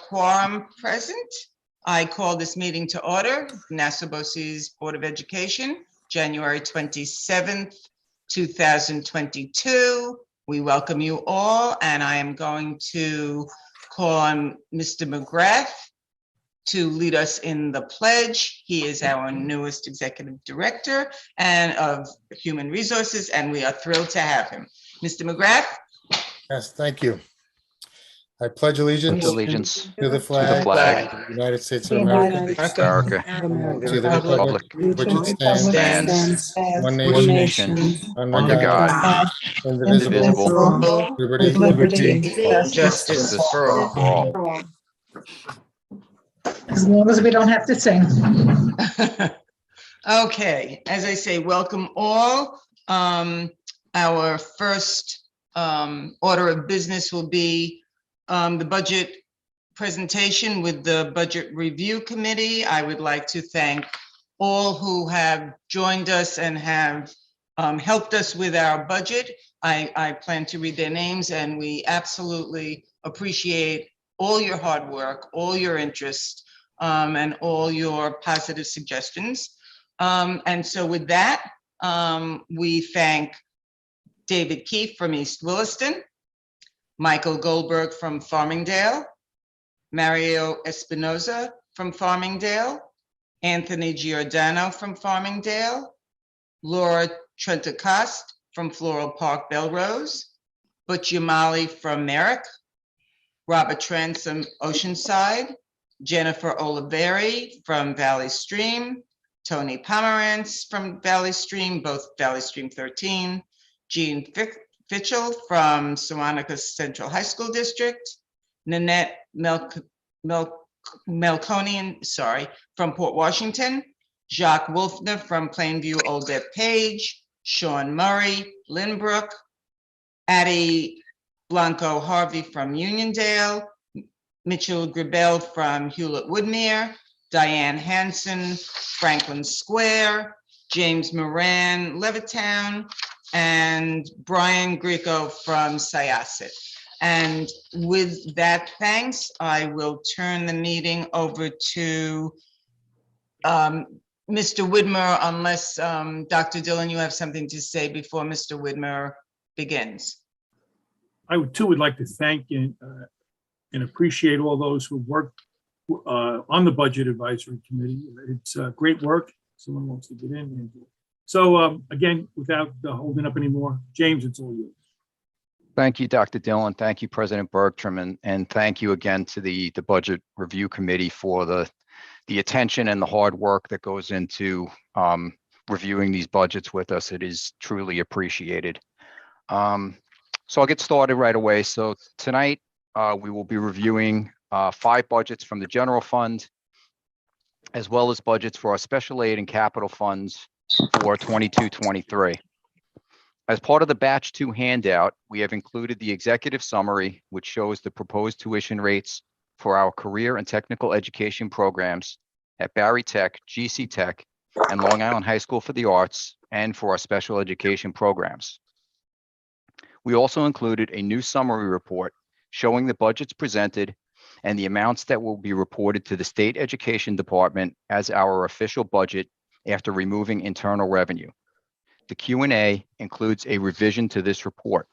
quorum present. I call this meeting to order. Nassau BOCES Board of Education, January 27th, 2022. We welcome you all, and I am going to call on Mr. McGrath to lead us in the pledge. He is our newest executive director and of human resources, and we are thrilled to have him. Mr. McGrath. Yes, thank you. I pledge allegiance to the flag of the United States of America, to the republic which it stands, one nation, under God, indivisible, with liberty, justice for all. As long as we don't have to sing. Okay, as I say, welcome all. Our first order of business will be the budget presentation with the Budget Review Committee. I would like to thank all who have joined us and have helped us with our budget. I plan to read their names, and we absolutely appreciate all your hard work, all your interest, and all your positive suggestions. And so with that, we thank David Keefe from East Williston, Michael Goldberg from Farmingdale, Mario Espinoza from Farmingdale, Anthony Giordano from Farmingdale, Laura Trentacost from Floral Park Belrose, Butch Yamali from Merrick, Robert Transom Oceanside, Jennifer Oliveri from Valley Stream, Tony Pomerantz from Valley Stream, both Valley Stream 13, Jean Fitchell from Sewanaka Central High School District, Nanette Melkonian, from Port Washington, Jacques Wolfner from Plainview Old Page, Sean Murray, Lynbrook, Addie Blanco Harvey from Uniondale, Mitchell Gribel from Hewlett Woodmere, Diane Hanson, Franklin Square, James Moran, Levittown, and Brian Greco from Syosset. And with that, thanks, I will turn the meeting over to Mr. Widmer, unless Dr. Dillon, you have something to say before Mr. Widmer begins. I too would like to thank and appreciate all those who worked on the Budget Advisory Committee. It's great work. Someone wants to get in. So again, without holding up anymore, James, it's all yours. Thank you, Dr. Dillon. Thank you, President Bergstrom, and thank you again to the Budget Review Committee for the attention and the hard work that goes into reviewing these budgets with us. It is truly appreciated. So I'll get started right away. So tonight we will be reviewing 5 budgets from the general fund, as well as budgets for our special aid and capital funds for 22-23. As part of the Batch 2 handout, we have included the executive summary, which shows the proposed tuition rates for our career and technical education programs at Barry Tech, GC Tech, and Long Island High School for the Arts, and for our special education programs. We also included a new summary report showing the budgets presented and the amounts that will be reported to the State Education Department as our official budget after removing internal revenue. The Q&A includes a revision to this report.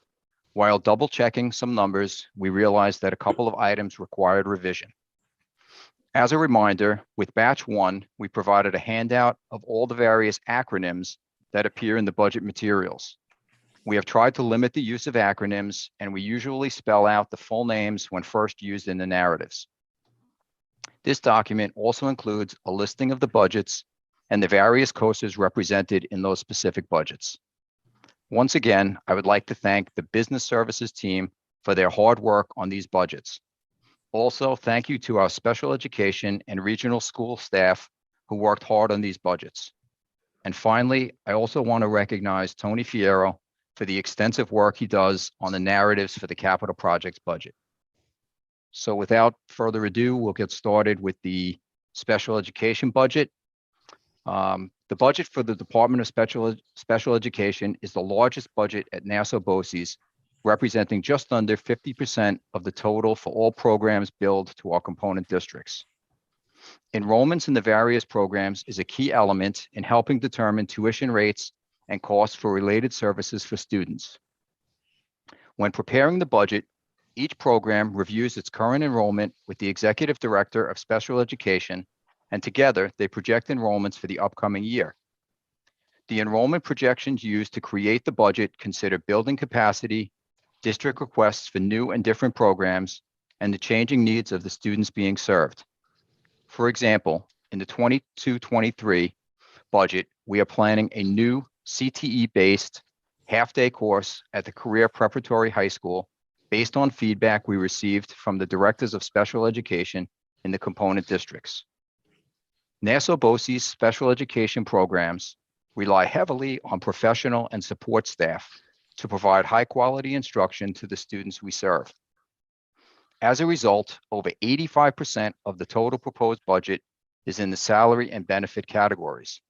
While double checking some numbers, we realized that a couple of items required revision. As a reminder, with Batch 1, we provided a handout of all the various acronyms that appear in the budget materials. We have tried to limit the use of acronyms, and we usually spell out the full names when first used in the narratives. This document also includes a listing of the budgets and the various courses represented in those specific budgets. Once again, I would like to thank the business services team for their hard work on these budgets. Also, thank you to our special education and regional school staff who worked hard on these budgets. And finally, I also want to recognize Tony Fierro for the extensive work he does on the narratives for the capital projects budget. So without further ado, we'll get started with the special education budget. The budget for the Department of Special Education is the largest budget at Nassau BOCES representing just under 50% of the total for all programs billed to our component districts. Enrollments in the various programs is a key element in helping determine tuition rates and costs for related services for students. When preparing the budget, each program reviews its current enrollment with the Executive Director of Special Education, and together they project enrollments for the upcoming year. The enrollment projections used to create the budget consider building capacity, district requests for new and different programs, and the changing needs of the students being served. For example, in the 22-23 budget, we are planning a new CTE-based half-day course at the Career Preparatory High School based on feedback we received from the directors of special education in the component districts. Nassau BOCES special education programs rely heavily on professional and support staff to provide high-quality instruction to the students we serve. As a result, over 85% of the total proposed budget is in the salary and benefit categories.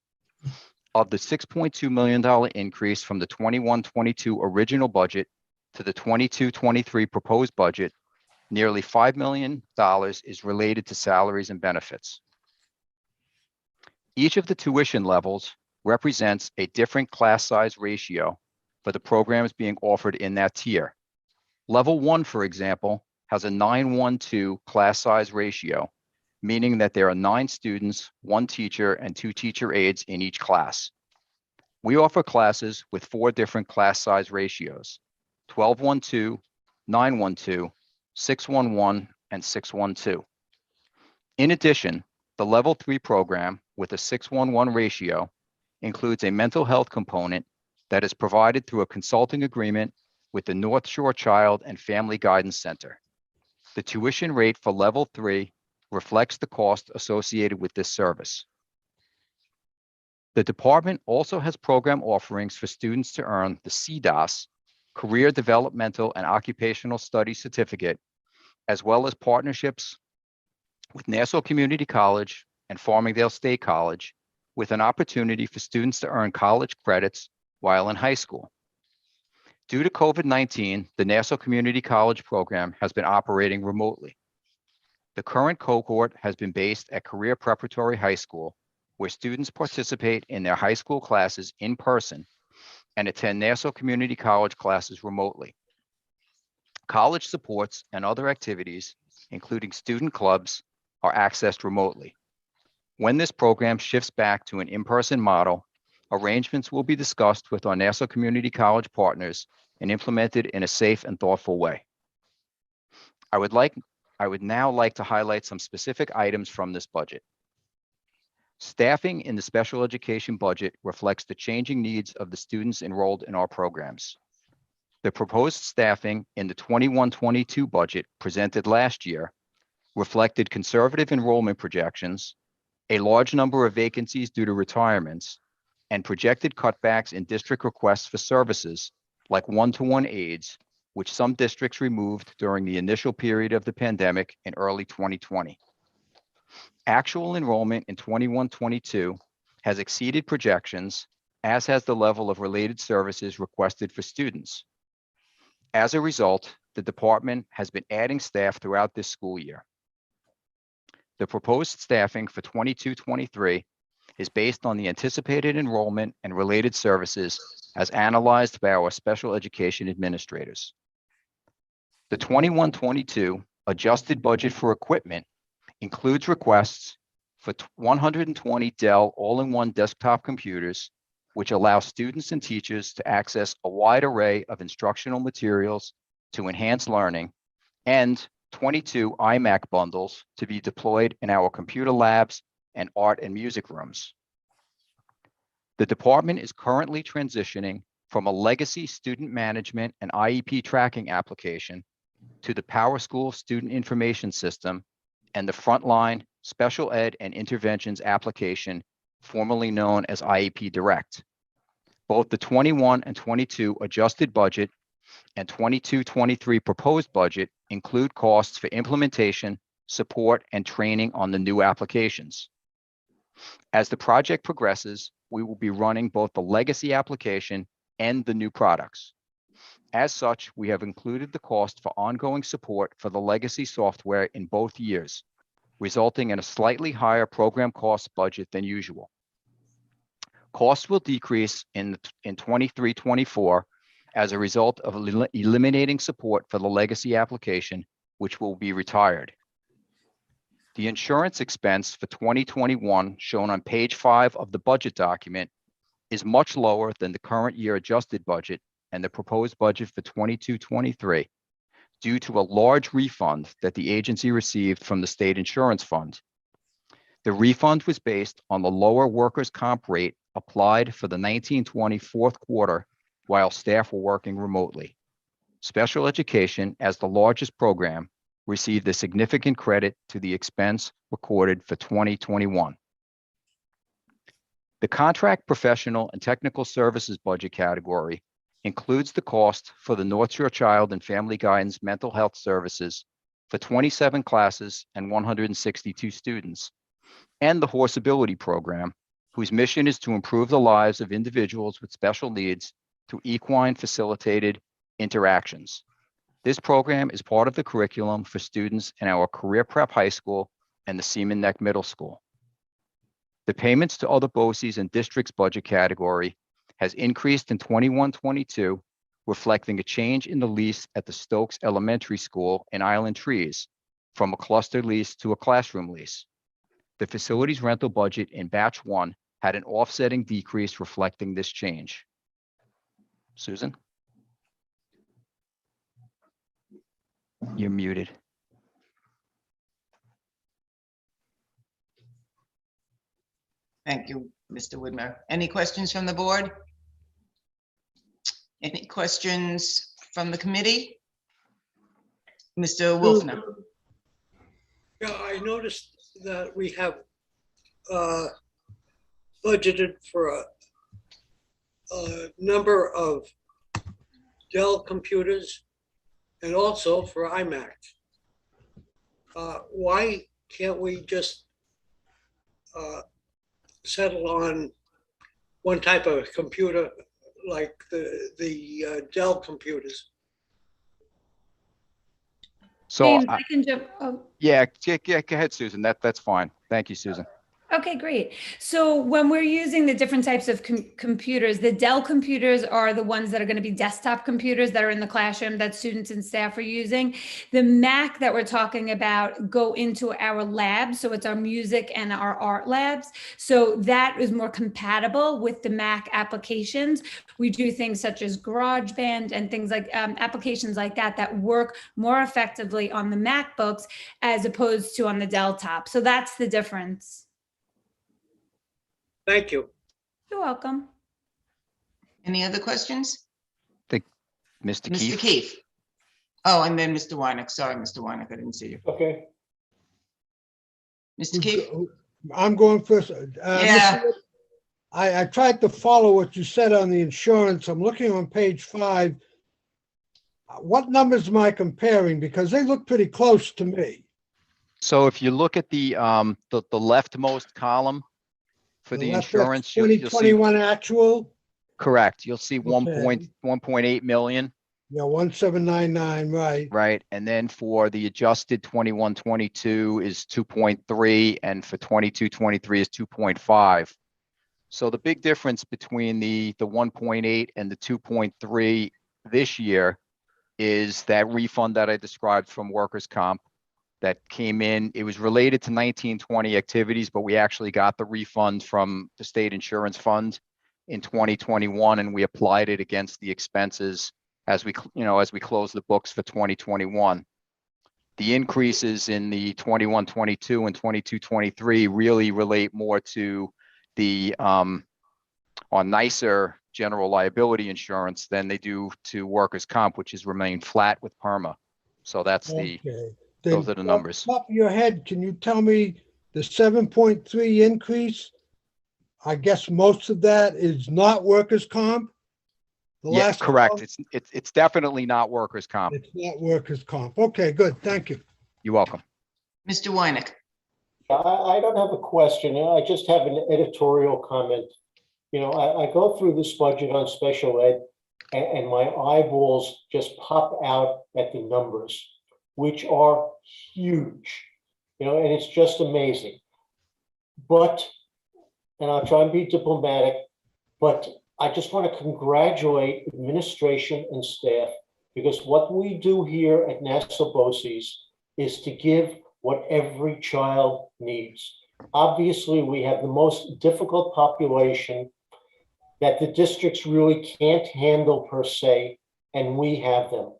Of the $6.2 million increase from the 21-22 original budget to the 22-23 proposed budget, nearly $5 million is related to salaries and benefits. Each of the tuition levels represents a different class size ratio for the programs being offered in that tier. Level 1, for example, has a 9:1:2 class size ratio, meaning that there are 9 students, 1 teacher, and 2 teacher aides in each class. We offer classes with 4 different class size ratios: 12:1:2, 9:1:2, 6:1:1, and 6:1:2. In addition, the Level 3 program with a 6:1:1 ratio includes a mental health component that is provided through a consulting agreement with the North Shore Child and Family Guidance Center. The tuition rate for Level 3 reflects the cost associated with this service. The department also has program offerings for students to earn the CDOS, Career Developmental and Occupational Studies Certificate, as well as partnerships with Nassau Community College and Farmingdale State College, with an opportunity for students to earn college credits while in high school. Due to COVID-19, the Nassau Community College program has been operating remotely. The current cohort has been based at Career Preparatory High School, where students participate in their high school classes in person and attend Nassau Community College classes remotely. College supports and other activities, including student clubs, are accessed remotely. When this program shifts back to an in-person model, arrangements will be discussed with our Nassau Community College partners and implemented in a safe and thoughtful way. I would now like to highlight some specific items from this budget. Staffing in the special education budget reflects the changing needs of the students enrolled in our programs. The proposed staffing in the 21-22 budget presented last year reflected conservative enrollment projections, a large number of vacancies due to retirements, and projected cutbacks in district requests for services like one-to-one aides, which some districts removed during the initial period of the pandemic in early 2020. Actual enrollment in 21-22 has exceeded projections, as has the level of related services requested for students. As a result, the department has been adding staff throughout this school year. The proposed staffing for 22-23 is based on the anticipated enrollment and related services as analyzed by our special education administrators. The 21-22 adjusted budget for equipment includes requests for 120 Dell all-in-one desktop computers, which allow students and teachers to access a wide array of instructional materials to enhance learning, and 22 iMac bundles to be deployed in our computer labs and art and music rooms. The department is currently transitioning from a legacy student management and IEP tracking application to the PowerSchool student information system and the Frontline Special Ed and Interventions application, formerly known as IEP Direct. Both the 21 and 22 adjusted budget and 22-23 proposed budget include costs for implementation, support, and training on the new applications. As the project progresses, we will be running both the legacy application and the new products. As such, we have included the cost for ongoing support for the legacy software in both years, resulting in a slightly higher program cost budget than usual. Costs will decrease in 23-24 as a result of eliminating support for the legacy application, which will be retired. The insurance expense for 2021, shown on page 5 of the budget document, is much lower than the current year adjusted budget and the proposed budget for 22-23 due to a large refund that the agency received from the state insurance fund. The refund was based on the lower workers' comp rate applied for the 19-20 fourth quarter while staff were working remotely. Special education, as the largest program, received a significant credit to the expense recorded for 2021. The contract professional and technical services budget category includes the cost for the North Shore Child and Family Guidance Mental Health Services for 27 classes and 162 students, and the Horse Ability Program, whose mission is to improve the lives of individuals with special needs through equine facilitated interactions. This program is part of the curriculum for students in our Career Prep High School and the Seaman Neck Middle School. The payments to other BOCES and districts budget category has increased in 21-22, reflecting a change in the lease at the Stokes Elementary School in Island Trees from a cluster lease to a classroom lease. The facilities rental budget in batch 1 had an offsetting decrease reflecting this change. Susan? You're muted. Thank you, Mr. Widmer. Any questions from the board? Any questions from the committee? Mr. Wolfner? Yeah, I noticed that we have budgeted for a number of Dell computers and also for iMac. Why can't we just settle on one type of computer like the Dell computers? So, James, I can jump. Oh. yeah, go ahead, Susan. That's fine. Thank you, Susan. Okay, great. So when we're using the different types of computers, the Dell computers are the ones that are going to be desktop computers that are in the classroom that students and staff are using. The Mac that we're talking about go into our labs. So it's our music and our art labs. So that is more compatible with the Mac applications. We do things such as GarageBand and things like applications like that that work more effectively on the MacBooks as opposed to on the Dell top. So that's the difference. Thank you. You're welcome. Any other questions? Mr. Mr. Keefe. Keefe. Oh, and then Mr. Wynick. Sorry, Mr. Wynick, I didn't see you. Okay. Mr. Keefe? I'm going first. Yeah. Mr. I tried to follow what you said on the insurance. I'm looking on page 5. What numbers am I comparing? Because they look pretty close to me. So if you look at the leftmost column for the insurance, you'll see 2021 actual. correct. You'll see Okay. 1.8 million, Yeah, 1799, right. right? And then for the adjusted 21-22 is 2.3, and for 22-23 is 2.5. So the big difference between the 1.8 and the 2.3 this year is that refund that I described from workers' comp that came in. It was related to 19-20 activities, but we actually got the refund from the state insurance fund in 2021, and we applied it against the expenses as we close the books for 2021. The increases in the 21-22 and 22-23 really relate more to the on nicer general liability insurance than they do to workers' comp, which has remained flat with PERMA. So that's Okay. those are the numbers. Top of your head, can you tell me the 7.3 increase? I guess most of that is not workers' comp? Yeah, correct. It's definitely not workers' comp. It's not workers' comp. Okay, good. Thank you. You're welcome. Mr. Wynick? I don't have a question. I just have an editorial comment. You know, I go through this budget on special ed, and my eyeballs just pop out at the numbers, which are huge, and it's just amazing. But, and I'll try and be diplomatic, but I just want to congratulate administration and staff, because what we do here at Nassau BOCES is to give what every child needs. Obviously, we have the most difficult population that the districts really can't handle per se, and we have them.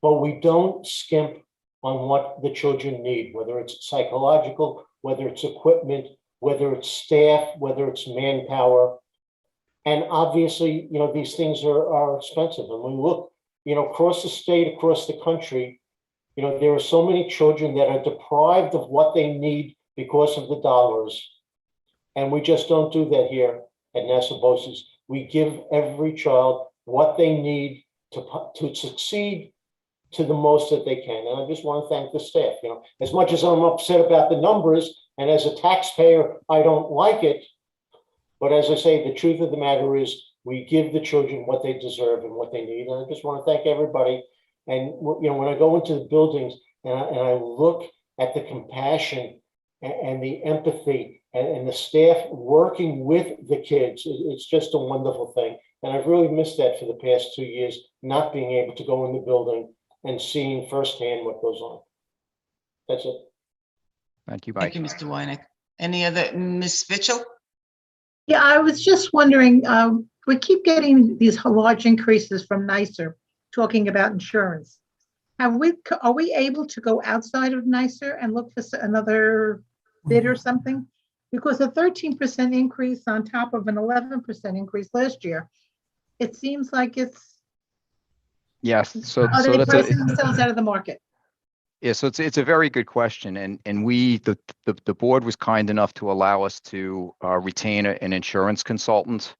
But we don't skimp on what the children need, whether it's psychological, whether it's equipment, whether it's staff, whether it's manpower. And obviously, these things are expensive. And when we look, across the state, across the country, there are so many children that are deprived of what they need because of the dollars. And we just don't do that here at Nassau BOCES. We give every child what they need to succeed to the most that they can. And I just want to thank the staff. As much as I'm upset about the numbers, and as a taxpayer, I don't like it. But as I say, the truth of the matter is we give the children what they deserve and what they need. And I just want to thank everybody. And when I go into the buildings and I look at the compassion and the empathy and the staff working with the kids, it's just a wonderful thing. And I've really missed that for the past 2 years, not being able to go in the building and seeing firsthand what goes on. That's it. Thank you, Thank Mike. you, Mr. Wynick. Any other, Ms. Fitchell? Yeah, I was just wondering, we keep getting these large increases from NYSER, talking about insurance. Are we able to go outside of NYSER and look for another bid or something? Because a 13% increase on top of an 11% increase last year, it seems like it's. Yes, so Are they that's pricing themselves out of the market? Yeah, so it's a very good question, and we the board was kind enough to allow us to retain an insurance consultant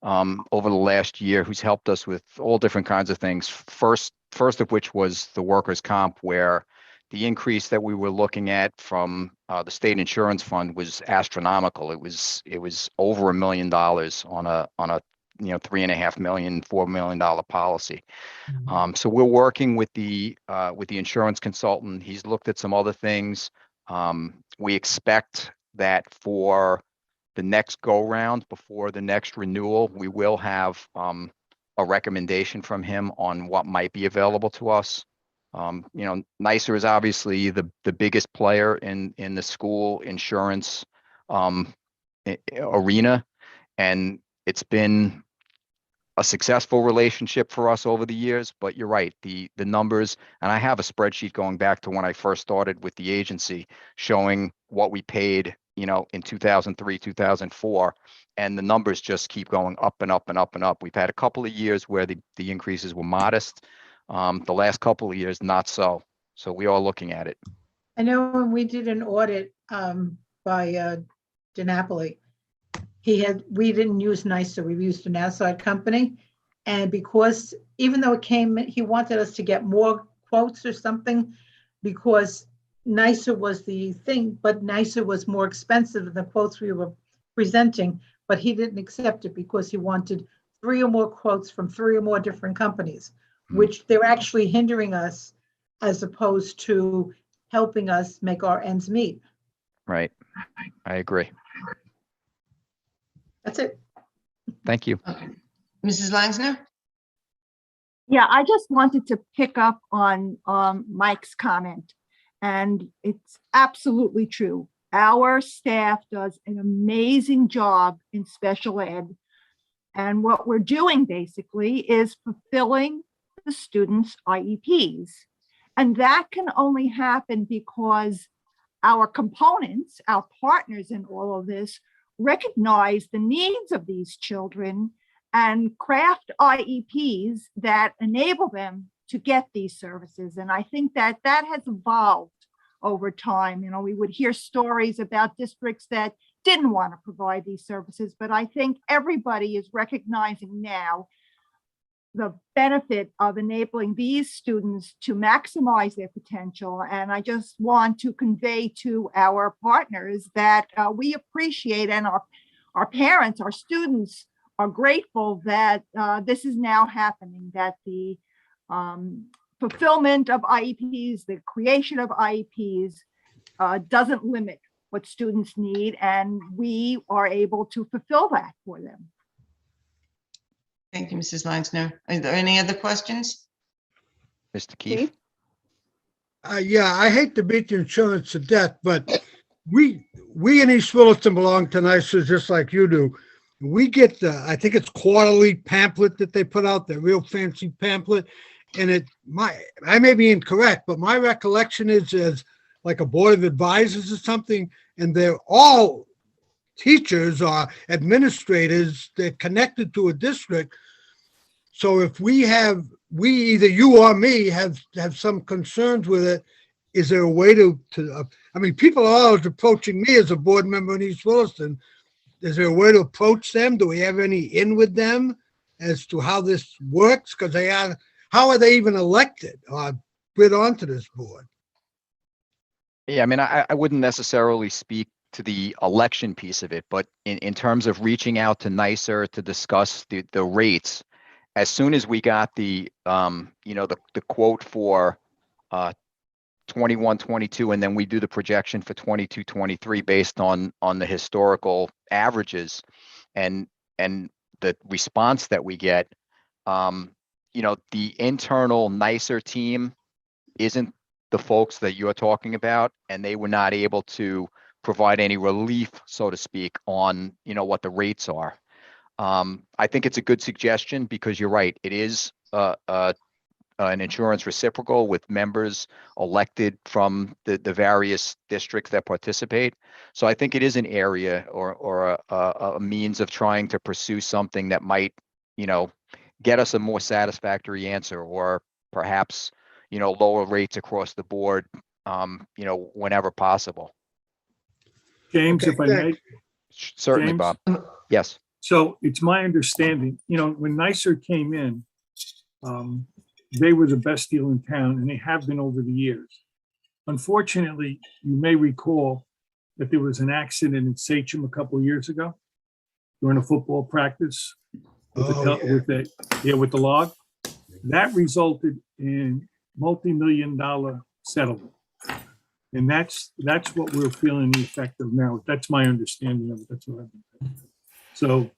over the last year who's helped us with all different kinds of things. First of which was the workers' comp, where the increase that we were looking at from the state insurance fund was astronomical. It was over $1 million on a $3.5 million, $4 million policy. So we're working with the insurance consultant. He's looked at some other things. We expect that for the next go round, before the next renewal, we will have a recommendation from him on what might be available to us. NYSER is obviously the biggest player in the school insurance arena, and it's been a successful relationship for us over the years. But you're right, the numbers, and I have a spreadsheet going back to when I first started with the agency showing what we paid, in 2003, 2004, and the numbers just keep going up and up and up and up. We've had a couple of years where the increases were modest. The last couple of years, not so. So we are looking at it. I know when we did an audit by DiNapoli, we didn't use NYSER, we used an outside company. And because even though he wanted us to get more quotes or something, because NYSER was the thing, but NYSER was more expensive than the quotes we were presenting, but he didn't accept it because he wanted 3 or more quotes from 3 or more different companies, which they're actually hindering us as opposed to helping us make our ends meet. Right. I agree. That's it. Thank you. Okay. Mrs. Langsner? Yeah, I just wanted to pick up on Mike's comment, and it's absolutely true. Our staff does an amazing job in special ed, and what we're doing basically is fulfilling the students' IEPs, and that can only happen because our components, our partners in all of this, recognize the needs of these children and craft IEPs that enable them to get these services. And I think that has evolved over time. We would hear stories about districts that didn't want to provide these services, but I think everybody is recognizing now the benefit of enabling these students to maximize their potential. And I just want to convey to our partners that we appreciate, and our parents, our students are grateful that this is now happening, that the fulfillment of IEPs, the creation of IEPs doesn't limit what students need, and we are able to fulfill that for them. Thank you, Mrs. Leinsner. Are there any other questions? Mr. Keefe? Yeah, I hate to beat the insurance to death, but we in East Williston belong to NYSERDA just like you do. We get I think it's quarterly pamphlet that they put out, the real fancy pamphlet. And I may be incorrect, but my recollection is as like a board of advisors or something, and they're all teachers or administrators, they're connected to a district. So if either you or me have some concerns with it, is there a way to I mean, people are always approaching me as a board member in East Williston. Is there a way to approach them? Do we have any in with them as to how this works? Because how are they even elected or bid onto this board? Yeah, I mean, I wouldn't necessarily speak to the election piece of it, but in terms of reaching out to NYSER to discuss the rates, as soon as we got the quote for 21, 22, and then we do the projection for 22, 23 based on the historical averages and the response that we get, the internal NYSER team isn't the folks that you're talking about, and they were not able to provide any relief, so to speak, on what the rates are. I think it's a good suggestion because you're right. It is an insurance reciprocal with members elected from the various districts that participate. So I think it is an area or a means of trying to pursue something that might, get us a more satisfactory answer, or perhaps, lower rates across the board, whenever possible. James, Okay, if I may. Certainly, James? Bob. Yes. So it's my understanding, when NYSER came in, they were the best deal in town, and they have been over the years. Unfortunately, you may recall that there was an accident in Sachem a couple of years ago during a football practice with the log. That resulted in multi-million-dollar settlement. And that's what we're feeling the effect of now. That's my understanding of it. That's what I've been saying. So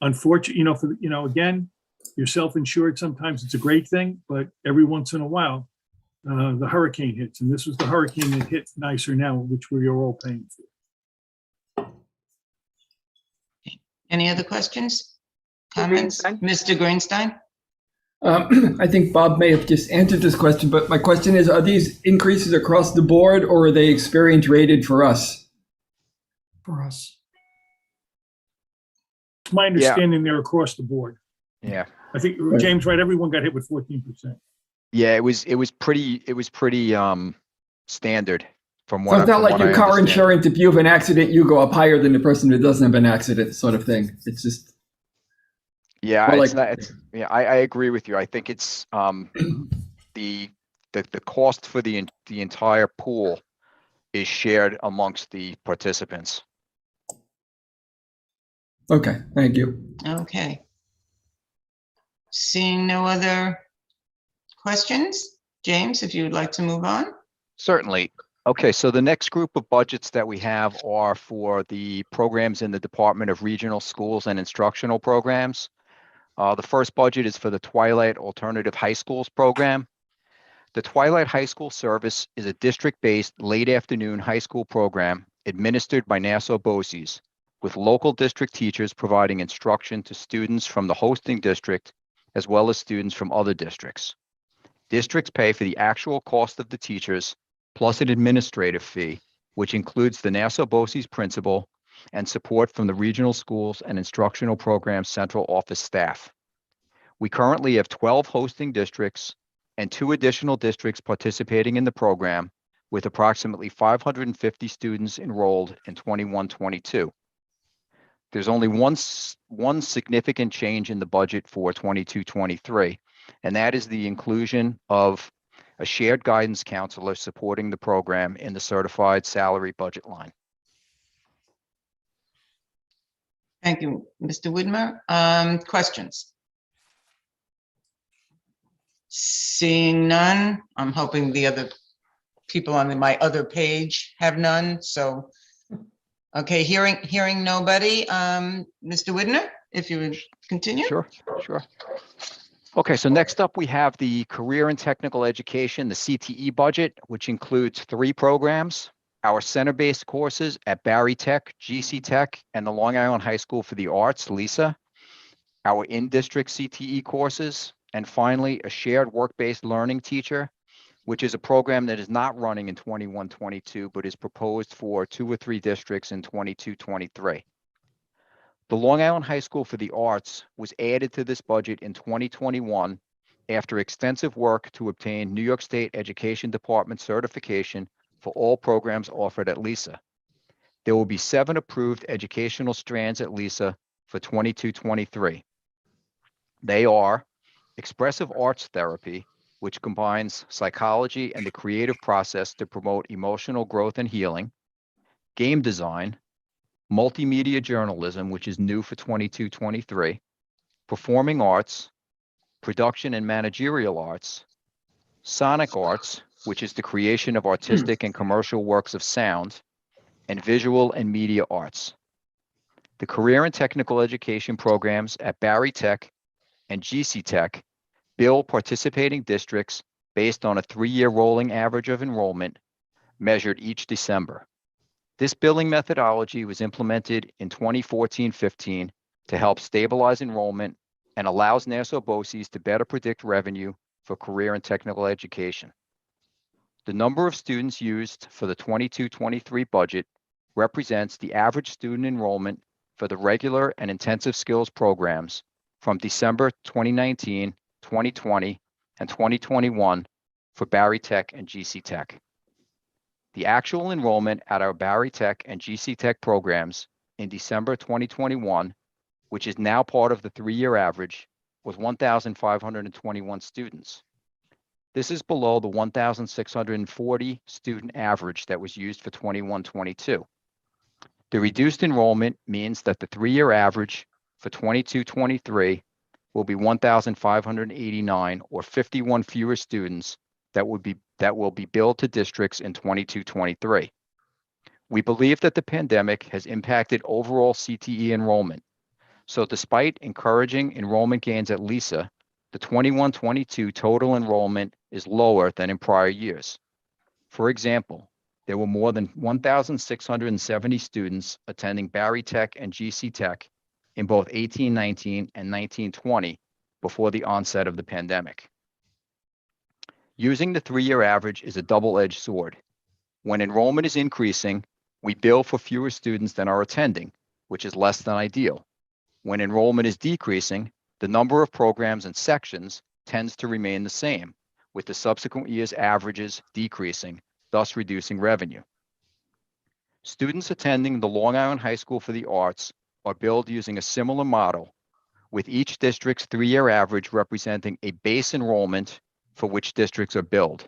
unfortunately, again, you're self-insured. Sometimes it's a great thing, but every once in a while, the hurricane hits. And this was the hurricane that hit NYSER now, which we are all paying for. Any other questions? Comments? Mr. Greenstein? I think Bob may have just answered this question, but my question is, are these increases across the board, or are they experience rated for us? For us. It's my understanding they're across the board. Yeah. I think James, right? Everyone got hit with 14%. Yeah, it was pretty standard from what. So it's not like your car insurance. If you have an accident, you go up higher than the person who doesn't have an accident, sort of thing. It's just. Yeah, I agree with you. I think it's the cost for the entire pool is shared amongst the participants. Okay, thank you. Okay. Seeing no other questions, James, if you would like to move on. Certainly. Okay, so the next group of budgets that we have are for the programs in the Department of Regional Schools and Instructional Programs. The first budget is for the Twilight Alternative High Schools program. The Twilight High School Service is a district-based late afternoon high school program administered by Nassau BOCES, with local district teachers providing instruction to students from the hosting district as well as students from other districts. Districts pay for the actual cost of the teachers plus an administrative fee, which includes the Nassau BOCES principal and support from the Regional Schools and Instructional Programs Central Office staff. We currently have 12 hosting districts and 2 additional districts participating in the program, with approximately 550 students enrolled in 21-22. There's only one significant change in the budget for 22-23, and that is the inclusion of a shared guidance counselor supporting the program in the certified salary budget line. Thank you, Mr. Widmer. Questions? Seeing none, I'm hoping the other people on my other page have none, so. Okay, hearing nobody, Mr. Widner, if you would continue. Sure. Okay, so next up, we have the Career and Technical Education, the CTE budget, which includes 3 programs: our center-based courses at Barry Tech, GC Tech, and the Long Island High School for the Arts, LISA, our in-district CTE courses, and finally, a shared work-based learning teacher, which is a program that is not running in 21-22, but is proposed for 2 or 3 districts in 22-23. The Long Island High School for the Arts was added to this budget in 2021 after extensive work to obtain New York State Education Department certification for all programs offered at LISA. There will be 7 approved educational strands at LISA for 22-23. They are expressive arts therapy, which combines psychology and the creative process to promote emotional growth and healing; game design; multimedia journalism, which is new for 22-23; performing arts; production and managerial arts; sonic arts, which is the creation of artistic and commercial works of sound; and visual and media arts. The career and technical education programs at Barry Tech and GC Tech bill participating districts based on a 3-year rolling average of enrollment measured each December. This billing methodology was implemented in 2014-15 to help stabilize enrollment and allows Nassau BOCES to better predict revenue for career and technical education. The number of students used for the 22-23 budget represents the average student enrollment for the regular and intensive skills programs from December 2019, 2020, and 2021 for Barry Tech and GC Tech. The actual enrollment at our Barry Tech and GC Tech programs in December 2021, which is now part of the 3-year average, was 1,521 students. This is below the 1,640 student average that was used for 21-22. The reduced enrollment means that the 3-year average for 22-23 will be 1,589, or 51 fewer students that will be billed to districts in 22-23. We believe that the pandemic has impacted overall CTE enrollment. So despite encouraging enrollment gains at LISA, the 21-22 total enrollment is lower than in prior years. For example, there were more than 1,670 students attending Barry Tech and GC Tech in both 18-19 and 19-20 before the onset of the pandemic. Using the 3-year average is a double-edged sword. When enrollment is increasing, we bill for fewer students than are attending, which is less than ideal. When enrollment is decreasing, the number of programs and sections tends to remain the same, with the subsequent year's averages decreasing, thus reducing revenue. Students attending the Long Island High School for the Arts are billed using a similar model, with each district's 3-year average representing a base enrollment for which districts are billed.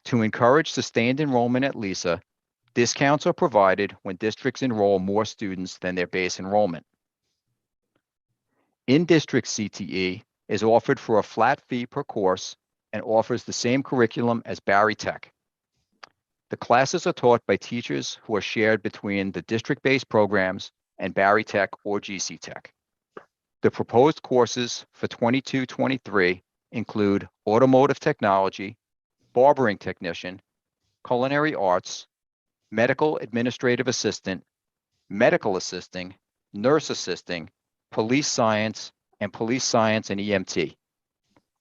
To encourage sustained enrollment at LISA, discounts are provided when districts enroll more students than their base enrollment. In-district CTE is offered for a flat fee per course and offers the same curriculum as Barry Tech. The classes are taught by teachers who are shared between the district-based programs and Barry Tech or GC Tech. The proposed courses for 22-23 include automotive technology, barbering technician, culinary arts, medical administrative assistant, medical assisting, nurse assisting, police science and EMT.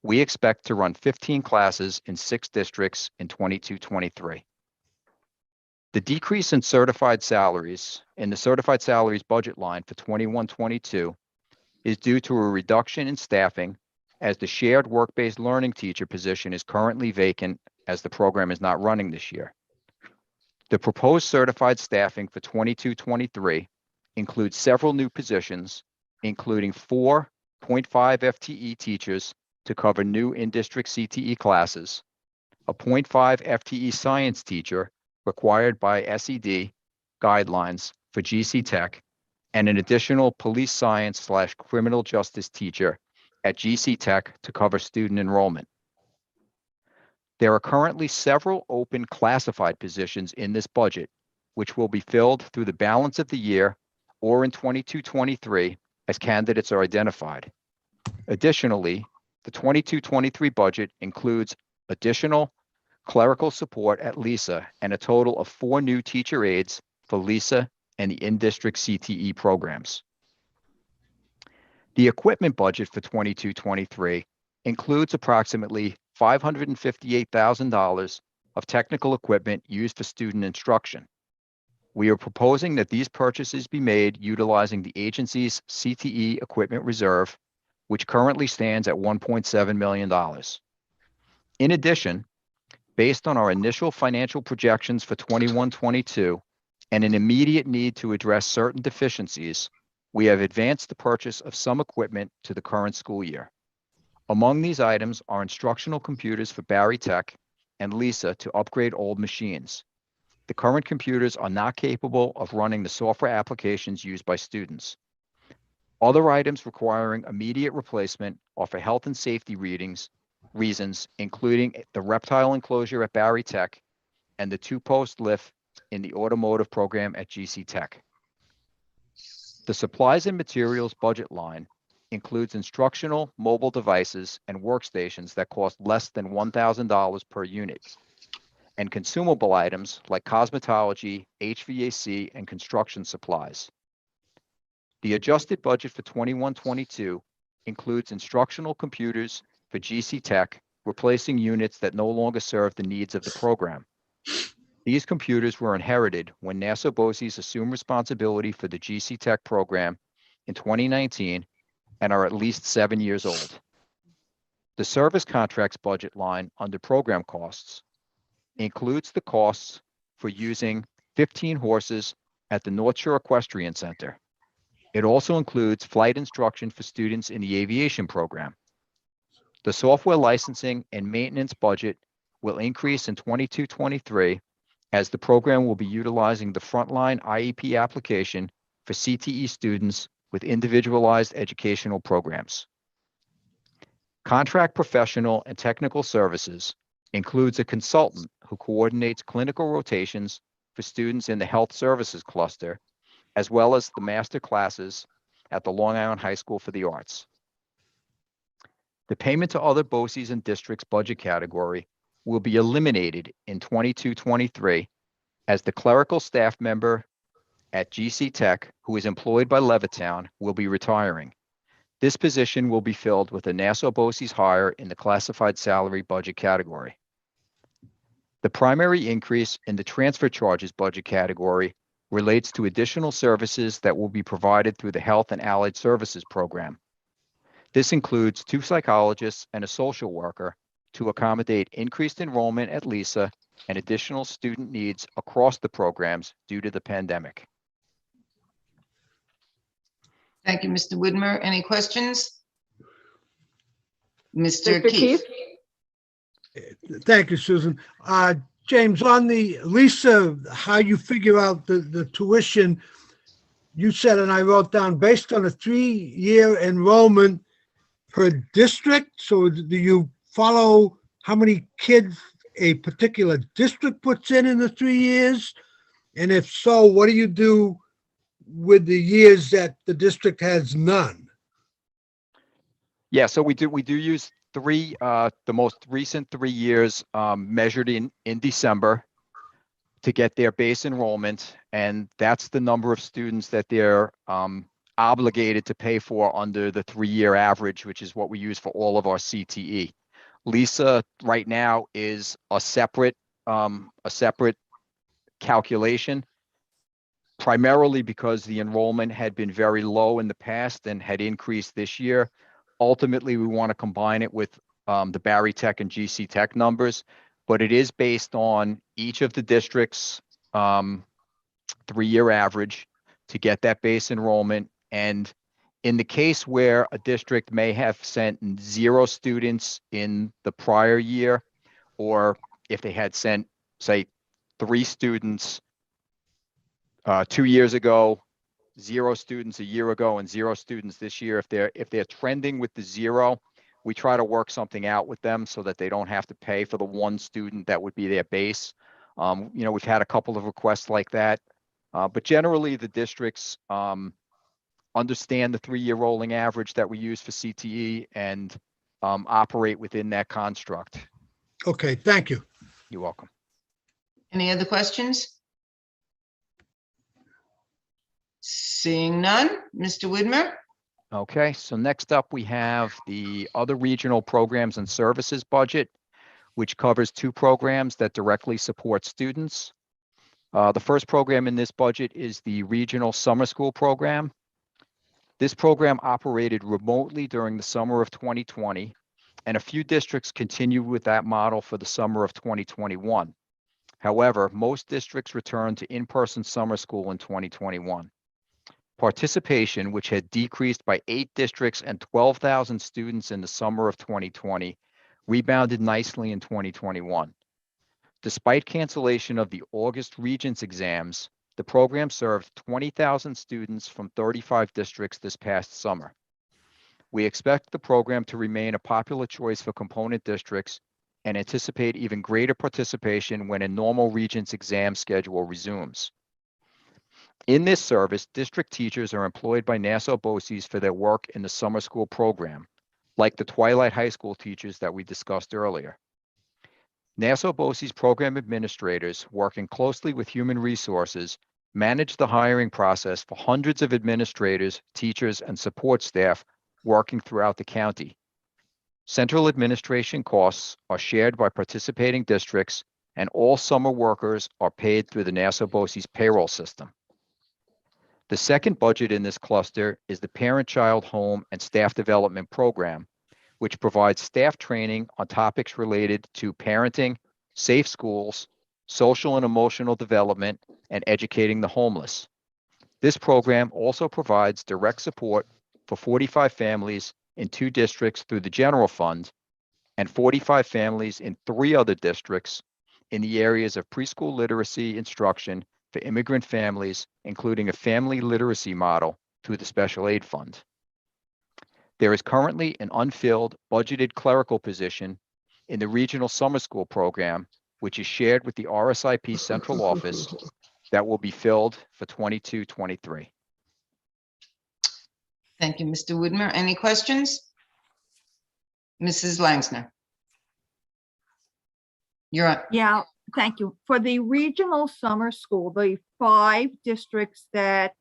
We expect to run 15 classes in 6 districts in 22-23. The decrease in certified salaries in the certified salaries budget line for 21-22 is due to a reduction in staffing, as the shared work-based learning teacher position is currently vacant as the program is not running this year. The proposed certified staffing for 22-23 includes several new positions, including 4 0.5 FTE teachers to cover new in-district CTE classes, a 0.5 FTE science teacher required by SED guidelines for GC Tech, and an additional police science/criminal justice teacher at GC Tech to cover student enrollment. There are currently several open classified positions in this budget, which will be filled through the balance of the year or in 22-23 as candidates are identified. Additionally, the 22-23 budget includes additional clerical support at LISA and a total of 4 new teacher aides for LISA and the in-district CTE programs. The equipment budget for 22-23 includes approximately $558,000 of technical equipment used for student instruction. We are proposing that these purchases be made utilizing the agency's CTE equipment reserve, which currently stands at $1.7 million. In addition, based on our initial financial projections for 21-22 and an immediate need to address certain deficiencies, we have advanced the purchase of some equipment to the current school year. Among these items are instructional computers for Barry Tech and LISA to upgrade old machines. The current computers are not capable of running the software applications used by students. Other items requiring immediate replacement are for health and safety reasons, including the reptile enclosure at Barry Tech and the 2-post lift in the automotive program at GC Tech. The supplies and materials budget line includes instructional mobile devices and workstations that cost less than $1,000 per unit, and consumable items like cosmetology, HVAC, and construction supplies. The adjusted budget for 21-22 includes instructional computers for GC Tech, replacing units that no longer serve the needs of the program. These computers were inherited when Nassau BOCES assumed responsibility for the GC Tech program in 2019 and are at least 7 years old. The service contracts budget line under program costs includes the costs for using 15 horses at the North Shore Equestrian Center. It also includes flight instruction for students in the aviation program. The software licensing and maintenance budget will increase in 22-23 as the program will be utilizing the Frontline IEP application for CTE students with individualized educational programs. Contract professional and technical services includes a consultant who coordinates clinical rotations for students in the health services cluster, as well as the master classes at the Long Island High School for the Arts. The payment to other BOCES and districts budget category will be eliminated in 22-23 as the clerical staff member at GC Tech, who is employed by Levittown, will be retiring. This position will be filled with a Nassau BOCES hire in the classified salary budget category. The primary increase in the transfer charges budget category relates to additional services that will be provided through the Health and Allied Services program. This includes 2 psychologists and a social worker to accommodate increased enrollment at LISA and additional student needs across the programs due to the pandemic. Thank you, Mr. Widmer. Any questions? Mr. Keefe. Thank you, Susan. James, on the Lisa, how you figure out the tuition, you said, and I wrote down, based on a 3-year enrollment per district. So do you follow how many kids a particular district puts in the 3 years? And if so, what do you do with the years that the district has none? Yeah, so we do use the most recent 3 years measured in December to get their base enrollment, and that's the number of students that they're obligated to pay for under the 3-year average, which is what we use for all of our CTE. LISA right now is a separate calculation, primarily because the enrollment had been very low in the past and had increased this year. Ultimately, we want to combine it with the Barry Tech and GC Tech numbers, but it is based on each of the districts' 3-year average to get that base enrollment. And in the case where a district may have sent 0 students in the prior year, or if they had sent, say, 3 students 2 years ago 0 students a year ago and 0 students this year. If they're trending with the 0, we try to work something out with them so that they don't have to pay for the 1 student that would be their base. We've had a couple of requests like that, but generally the districts understand the 3-year rolling average that we use for CTE and operate within that construct. Okay, thank you. You're welcome. Any other questions? Seeing none, Mr. Widmer? Okay, so next up we have the other regional programs and services budget, which covers 2 programs that directly support students. The first program in this budget is the Regional Summer School Program. This program operated remotely during the summer of 2020, and a few districts continued with that model for the summer of 2021. However, most districts returned to in-person summer school in 2021. Participation, which had decreased by 8 districts and 12,000 students in the summer of 2020, rebounded nicely in 2021. Despite cancellation of the August Regents exams, the program served 20,000 students from 35 districts this past summer. We expect the program to remain a popular choice for component districts and anticipate even greater participation when a normal Regents exam schedule resumes. In this service, district teachers are employed by Nassau BOCES for their work in the summer school program, like the Twilight High School teachers that we discussed earlier. Nassau BOCES program administrators, working closely with human resources, manage the hiring process for hundreds of administrators, teachers, and support staff working throughout the county. Central administration costs are shared by participating districts, and all summer workers are paid through the Nassau BOCES payroll system. The second budget in this cluster is the Parent-Child Home and Staff Development Program, which provides staff training on topics related to parenting, safe schools, social and emotional development, and educating the homeless. This program also provides direct support for 45 families in 2 districts through the general fund and 45 families in 3 other districts in the areas of preschool literacy instruction for immigrant families, including a family literacy model through the special aid fund. There is currently an unfilled budgeted clerical position in the regional summer school program, which is shared with the RSIP central office, that will be filled for 22-23. Thank you, Mr. Widmer. Any questions? Mrs. Langsner? You're on. Yeah, thank you. For the regional summer school, the 5 districts that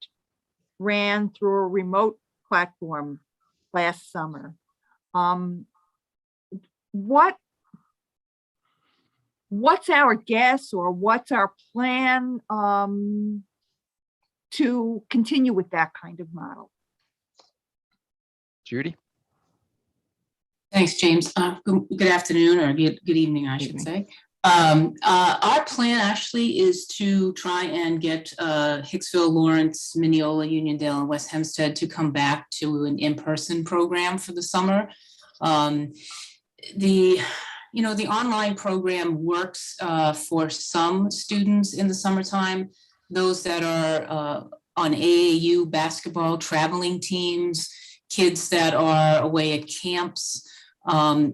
ran through a remote platform last summer, what's our guess or what's our plan to continue with that kind of model? Judy? Thanks, James. Good afternoon or good evening, I should say. Our plan actually is to try and get Hicksville, Lawrence, Mineola, Uniondale, and West Hempstead to come back to an in-person program for the summer. The online program works for some students in the summertime, those that are on AAU basketball traveling teams, kids that are away at camps.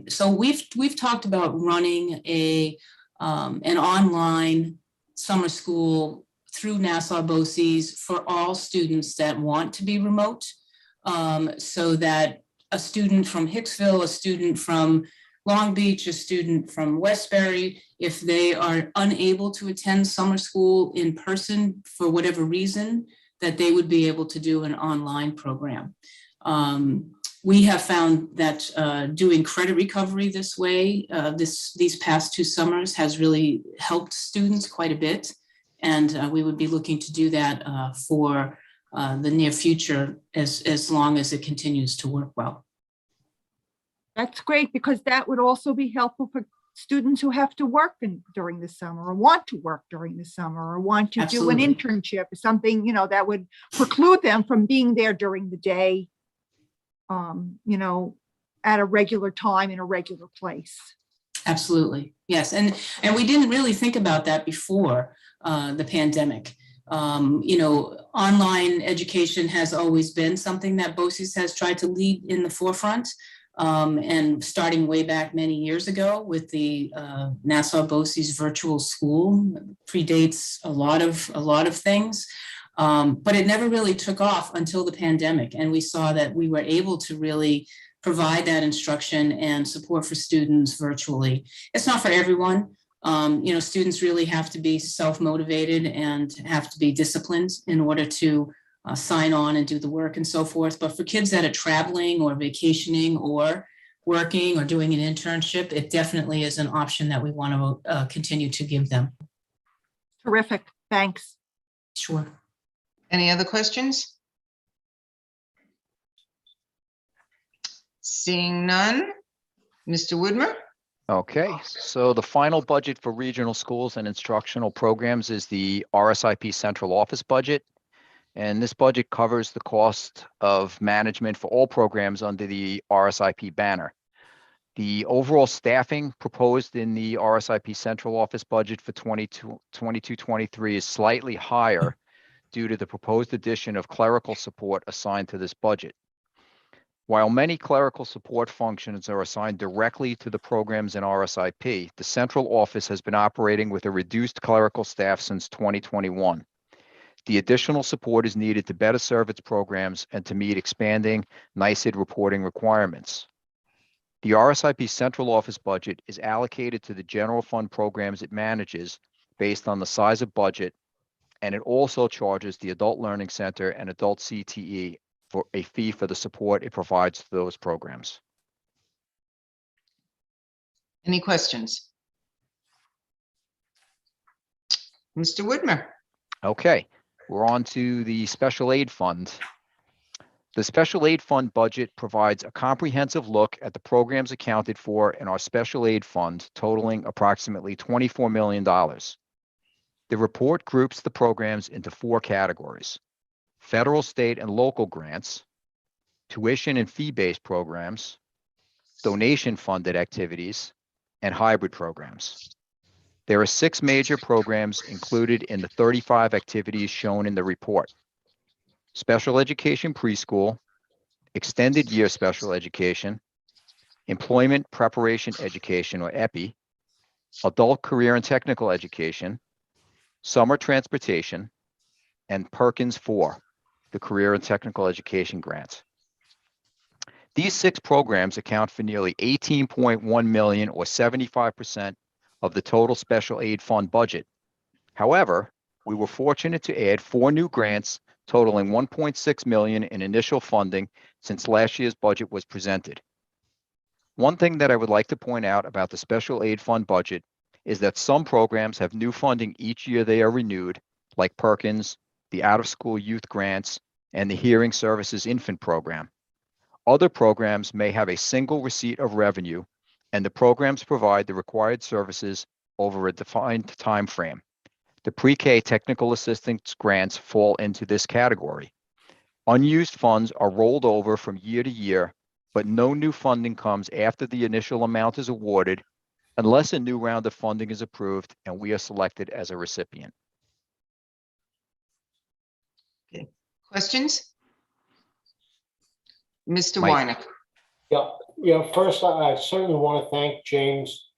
So we've talked about running an online summer school through Nassau BOCES for all students that want to be remote, so that a student from Hicksville, a student from Long Beach, a student from Westbury, if they are unable to attend summer school in person for whatever reason, that they would be able to do an online program. We have found that doing credit recovery this way, these past 2 summers has really helped students quite a bit. And we would be looking to do that for the near future as long as it continues to work well. That's great, because that would also be helpful for students who have to work during the summer or want to work during the summer or want to Absolutely. do an internship or something, that would preclude them from being there during the day, at a regular time in a regular place. Absolutely. Yes. And we didn't really think about that before the pandemic. Online education has always been something that BOCES has tried to lead in the forefront. And starting way back many years ago with the Nassau BOCES virtual school, predates a lot of things. But it never really took off until the pandemic. And we saw that we were able to really provide that instruction and support for students virtually. It's not for everyone. Students really have to be self-motivated and have to be disciplined in order to sign on and do the work and so forth. But for kids that are traveling or vacationing or working or doing an internship, it definitely is an option that we want to continue to give them. Terrific. Thanks. Sure. Any other questions? Seeing none. Mr. Woodmer? Okay, so the final budget for regional schools and instructional programs is the RSIP central office budget. And this budget covers the cost of management for all programs under the RSIP banner. The overall staffing proposed in the RSIP central office budget for 22-23 is slightly higher due to the proposed addition of clerical support assigned to this budget. While many clerical support functions are assigned directly to the programs in RSIP, the central office has been operating with a reduced clerical staff since 2021. The additional support is needed to better serve its programs and to meet expanding NYSED reporting requirements. The RSIP central office budget is allocated to the general fund programs it manages based on the size of budget, and it also charges the Adult Learning Center and Adult CTE for a fee for the support it provides to those programs. Any questions? Mr. Woodmer? Okay, we're on to the special aid fund. The special aid fund budget provides a comprehensive look at the programs accounted for in our special aid fund, totaling approximately $24 million. The report groups the programs into 4 categories: federal, state, and local grants, tuition and fee-based programs, donation-funded activities, and hybrid programs. There are 6 major programs included in the 35 activities shown in the report: special education preschool, extended year special education, employment preparation education or EPI, adult career and technical education, summer transportation, and Perkins 4, the career and technical education grants. These 6 programs account for nearly $18.1 million or 75% of the total special aid fund budget. However, we were fortunate to add 4 new grants totaling $1.6 million in initial funding since last year's budget was presented. One thing that I would like to point out about the special aid fund budget is that some programs have new funding each year they are renewed, like Perkins, the out-of-school youth grants, and the hearing services infant program. Other programs may have a single receipt of revenue, and the programs provide the required services over a defined time frame. The pre-K technical assistance grants fall into this category. Unused funds are rolled over from year to year, but no new funding comes after the initial amount is awarded unless a new round of funding is approved and we are selected as a recipient. Okay. Questions? Mr. Mike. Wynick? First, I certainly want to thank James,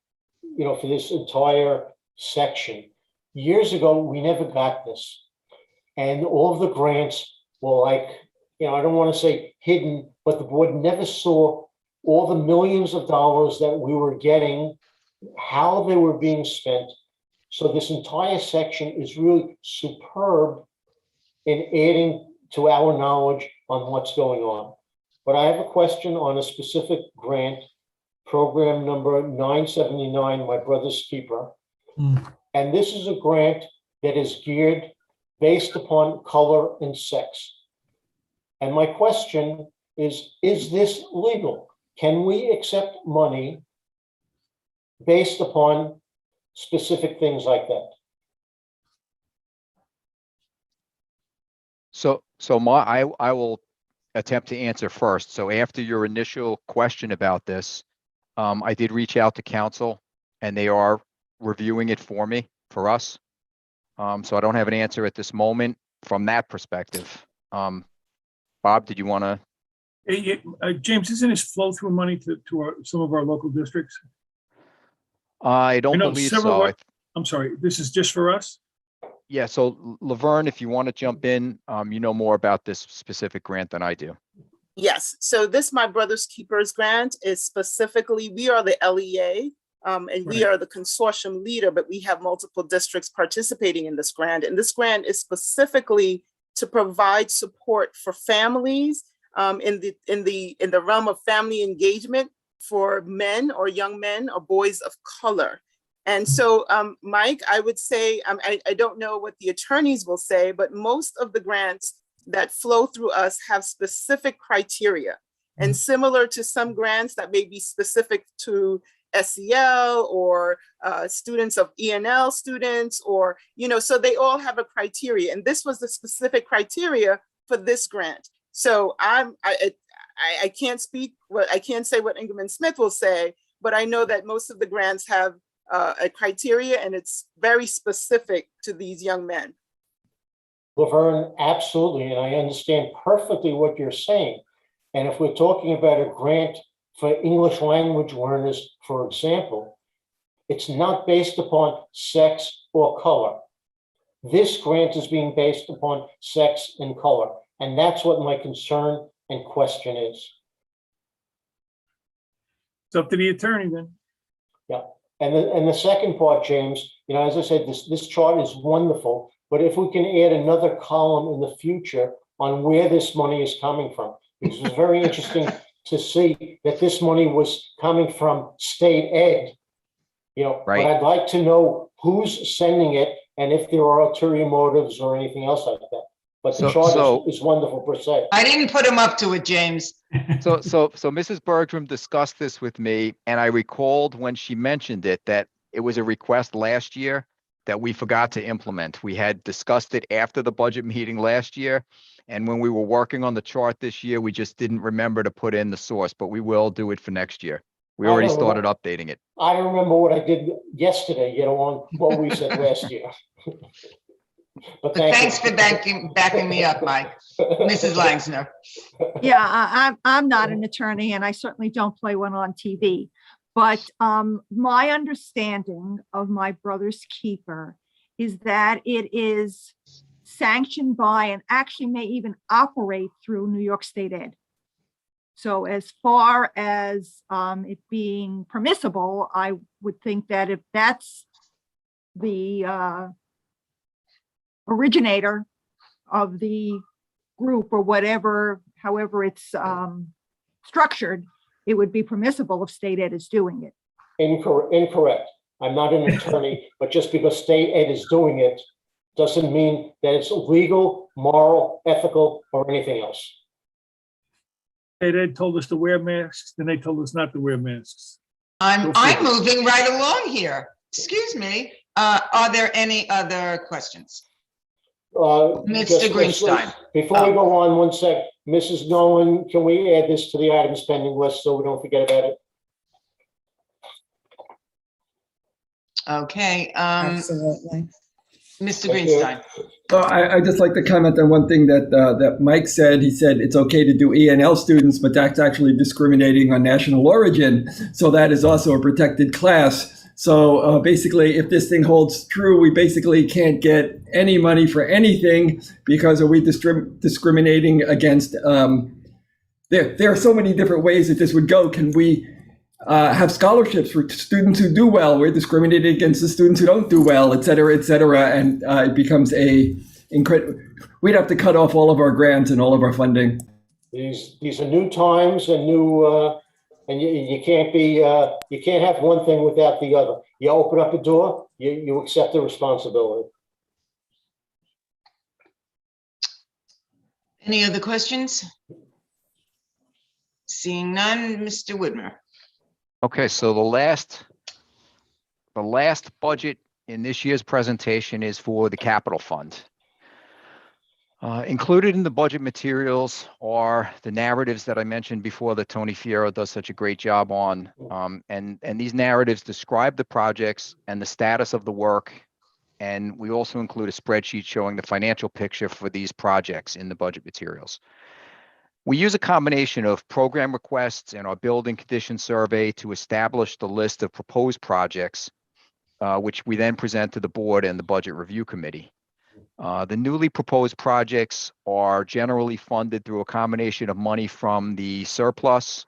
for this entire section. Years ago, we never got this. And all of the grants were like, I don't want to say hidden, but the board never saw all the millions of dollars that we were getting, how they were being spent. So this entire section is really superb in adding to our knowledge on what's going on. But I have a question on a specific grant, program number 979, My Brother's Keeper. And this is a grant that is geared based upon color and sex. And my question is this legal? Can we accept money based upon specific things like that? I will attempt to answer first. So after your initial question about this, I did reach out to council and they are reviewing it for us. So I don't have an answer at this moment from that perspective. Bob, did you want to? James, isn't this flow through money to some of our local districts? I don't know believe several so. of I'm sorry, this is just for us? Yeah, so Laverne, if you want to jump in, you know more about this specific grant than I do. Yes, so this My Brother's Keepers grant is specifically, we are the LEA, and we Right. are the consortium leader, but we have multiple districts participating in this grant. And this grant is specifically to provide support for families in the realm of family engagement for men or young men or boys of color. And so, Mike, I would say, I don't know what the attorneys will say, but most of the grants that flow through us have specific criteria. And similar to some grants that may be specific to SEL or students of ENL students, or, so they all have a criteria. And this was the specific criteria for this grant. So I can't I can't say what Ingram Smith will say, but I know that most of the grants have a criteria, and it's very specific to these young men. Laverne, absolutely, and I understand perfectly what you're saying. And if we're talking about a grant for English language learners, for example, it's not based upon sex or color. This grant is being based upon sex and color, and that's what my concern and question is. It's up to the attorney then. Yeah, and the second part, James, as I said, this chart is wonderful, but if we can add another column in the future on where this money is coming from, because it's very interesting to see that this money was coming from state ed, Right. But I'd like to know who's sending it and if there are ulterior motives or anything else like that. But the chart is wonderful per se. I didn't put him up to it, James. So Mrs. Bergstrom discussed this with me, and I recalled when she mentioned it that it was a request last year that we forgot to implement. We had discussed it after the budget meeting last year, and when we were working on the chart this year, we just didn't remember to put in the source, but we will do it for next year. We already started updating it. I don't remember what I did yesterday, on what we said last year. But Thanks for backing me up, Mike. Mrs. Langsner. Yeah, I'm not an attorney, and I certainly don't play one on TV. But my understanding of My Brother's Keeper is that it is sanctioned by and actually may even operate through New York State Ed. So as far as it being permissible, I would think that if that's the originator of the group or whatever, however it's structured, it would be permissible if state ed is doing it. Incorrect. I'm not an attorney, but just because state ed is doing it doesn't mean that it's legal, moral, ethical, or anything else. Ed told us to wear masks, then they told us not to wear masks. I'm moving right along here. Excuse me. Are there any other questions? Mr. Greenstein. Before we go on, one sec, Mrs. Nolan, can we add this to the items pending list so we don't forget about it? Okay. Absolutely. Mr. Greenstein. I just like to comment on one thing that Mike said. He said it's okay to do ENL students, but that's actually discriminating on national origin. So that is also a protected class. So basically, if this thing holds true, we basically can't get any money for anything because are we discriminating against? There are so many different ways that this would go. Can we have scholarships for students who do well? We're discriminating against the students who don't do well, et cetera, and it becomes we'd have to cut off all of our grants and all of our funding. These are new times and new. And you can't you can't have one thing without the other. You open up a door, you accept the responsibility. Any other questions? Seeing none, Mr. Whitmer. Okay, so the last budget in this year's presentation is for the capital fund. Included in the budget materials are the narratives that I mentioned before that Tony Fierro does such a great job on. And these narratives describe the projects and the status of the work And we also include a spreadsheet showing the financial picture for these projects in the budget materials. We use a combination of program requests and our building condition survey to establish the list of proposed projects, which we then present to the board and the budget review committee. The newly proposed projects are generally funded through a combination of money from the surplus,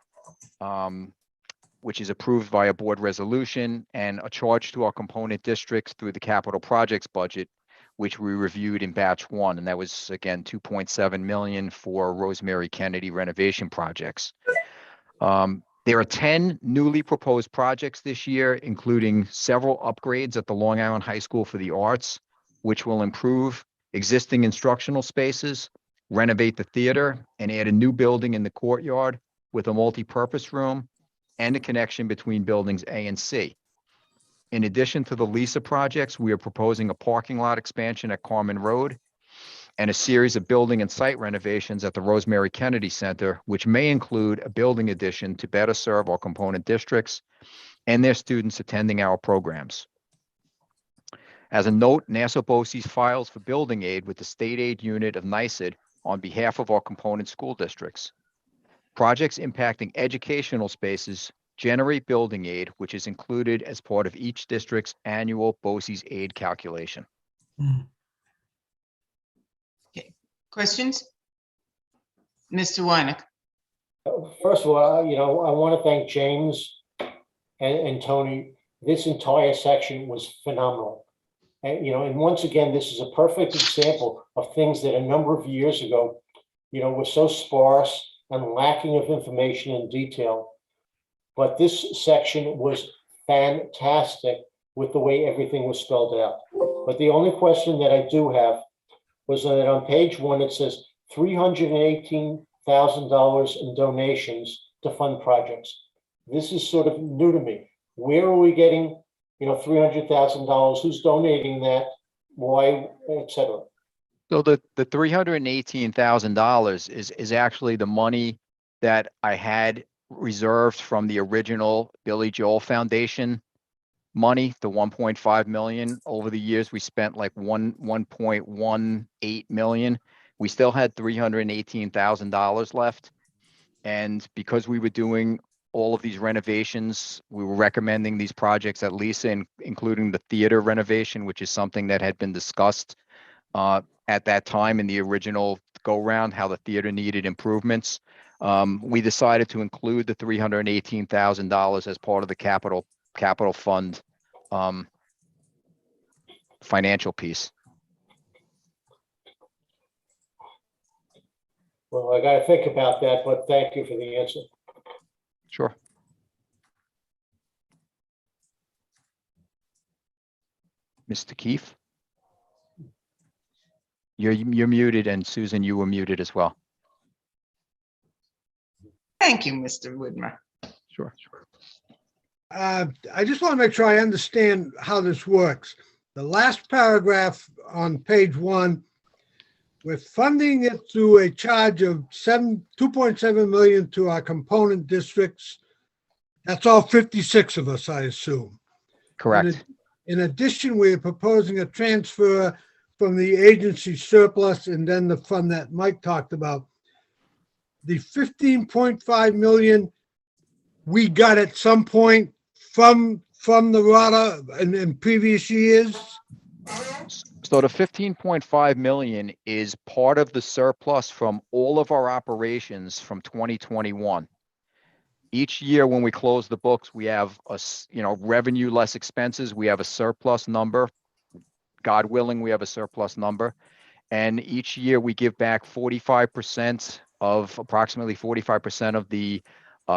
which is approved via board resolution, and a charge to our component districts through the capital projects budget, which we reviewed in batch 1. And that was, again, 2.7 million for Rosemary Kennedy renovation projects. There are 10 newly proposed projects this year, including several upgrades at the Long Island High School for the Arts, which will improve existing instructional spaces, renovate the theater, and add a new building in the courtyard with a multi-purpose room and a connection between buildings A and C. In addition to the LISA projects, we are proposing a parking lot expansion at Carmen Road and a series of building and site renovations at the Rosemary Kennedy Center, which may include a building addition to better serve our component districts and their students attending our programs. As a note, Nassau BOCES files for building aid with the state aid unit of NYSED on behalf of our component school districts. Projects impacting educational spaces generate building aid, which is included as part of each district's annual BOCES aid calculation. Okay, questions? Mr. Wynick. First of all, I want to thank James and Tony. This entire section was phenomenal. And once again, this is a perfect example of things that a number of years ago, were so sparse and lacking of information and detail. But this section was fantastic with the way everything was spelled out. But the only question that I do have was that on page 1, it says $318,000 in donations to fund projects. This is sort of new to me. Where are we getting, $300,000? Who's donating that? Why, etc. So the $318,000 is actually the money that I had reserved from the original Billy Joel Foundation money, the 1.5 million. Over the years, we spent like 1.18 million. We still had $318,000 left. And because we were doing all of these renovations, we were recommending these projects at LISA, including the theater renovation, which is something that had been discussed at that time in the original go-round, how the theater needed improvements. We decided to include the $318,000 as part of the capital fund financial piece. Well, I got to think about that, but thank you for the answer. Sure. Mr. Keefe? You're muted, and Susan, you were muted as well. Thank you, Mr. Widmer. Sure. I just want to make sure I understand how this works. The last paragraph on page 1, we're funding it through a charge of 2.7 million to our component districts. That's all 56 of us, I assume. Correct. In addition, we're proposing a transfer from the agency surplus and then the fund that Mike talked about. The 15.5 million we got at some point from the RADA in previous years. So the 15.5 million is part of the surplus from all of our operations from 2021. Each year when we close the books, we have revenue less expenses. We have a surplus number. God willing, we have a surplus number. And each year we give back approximately 45% of the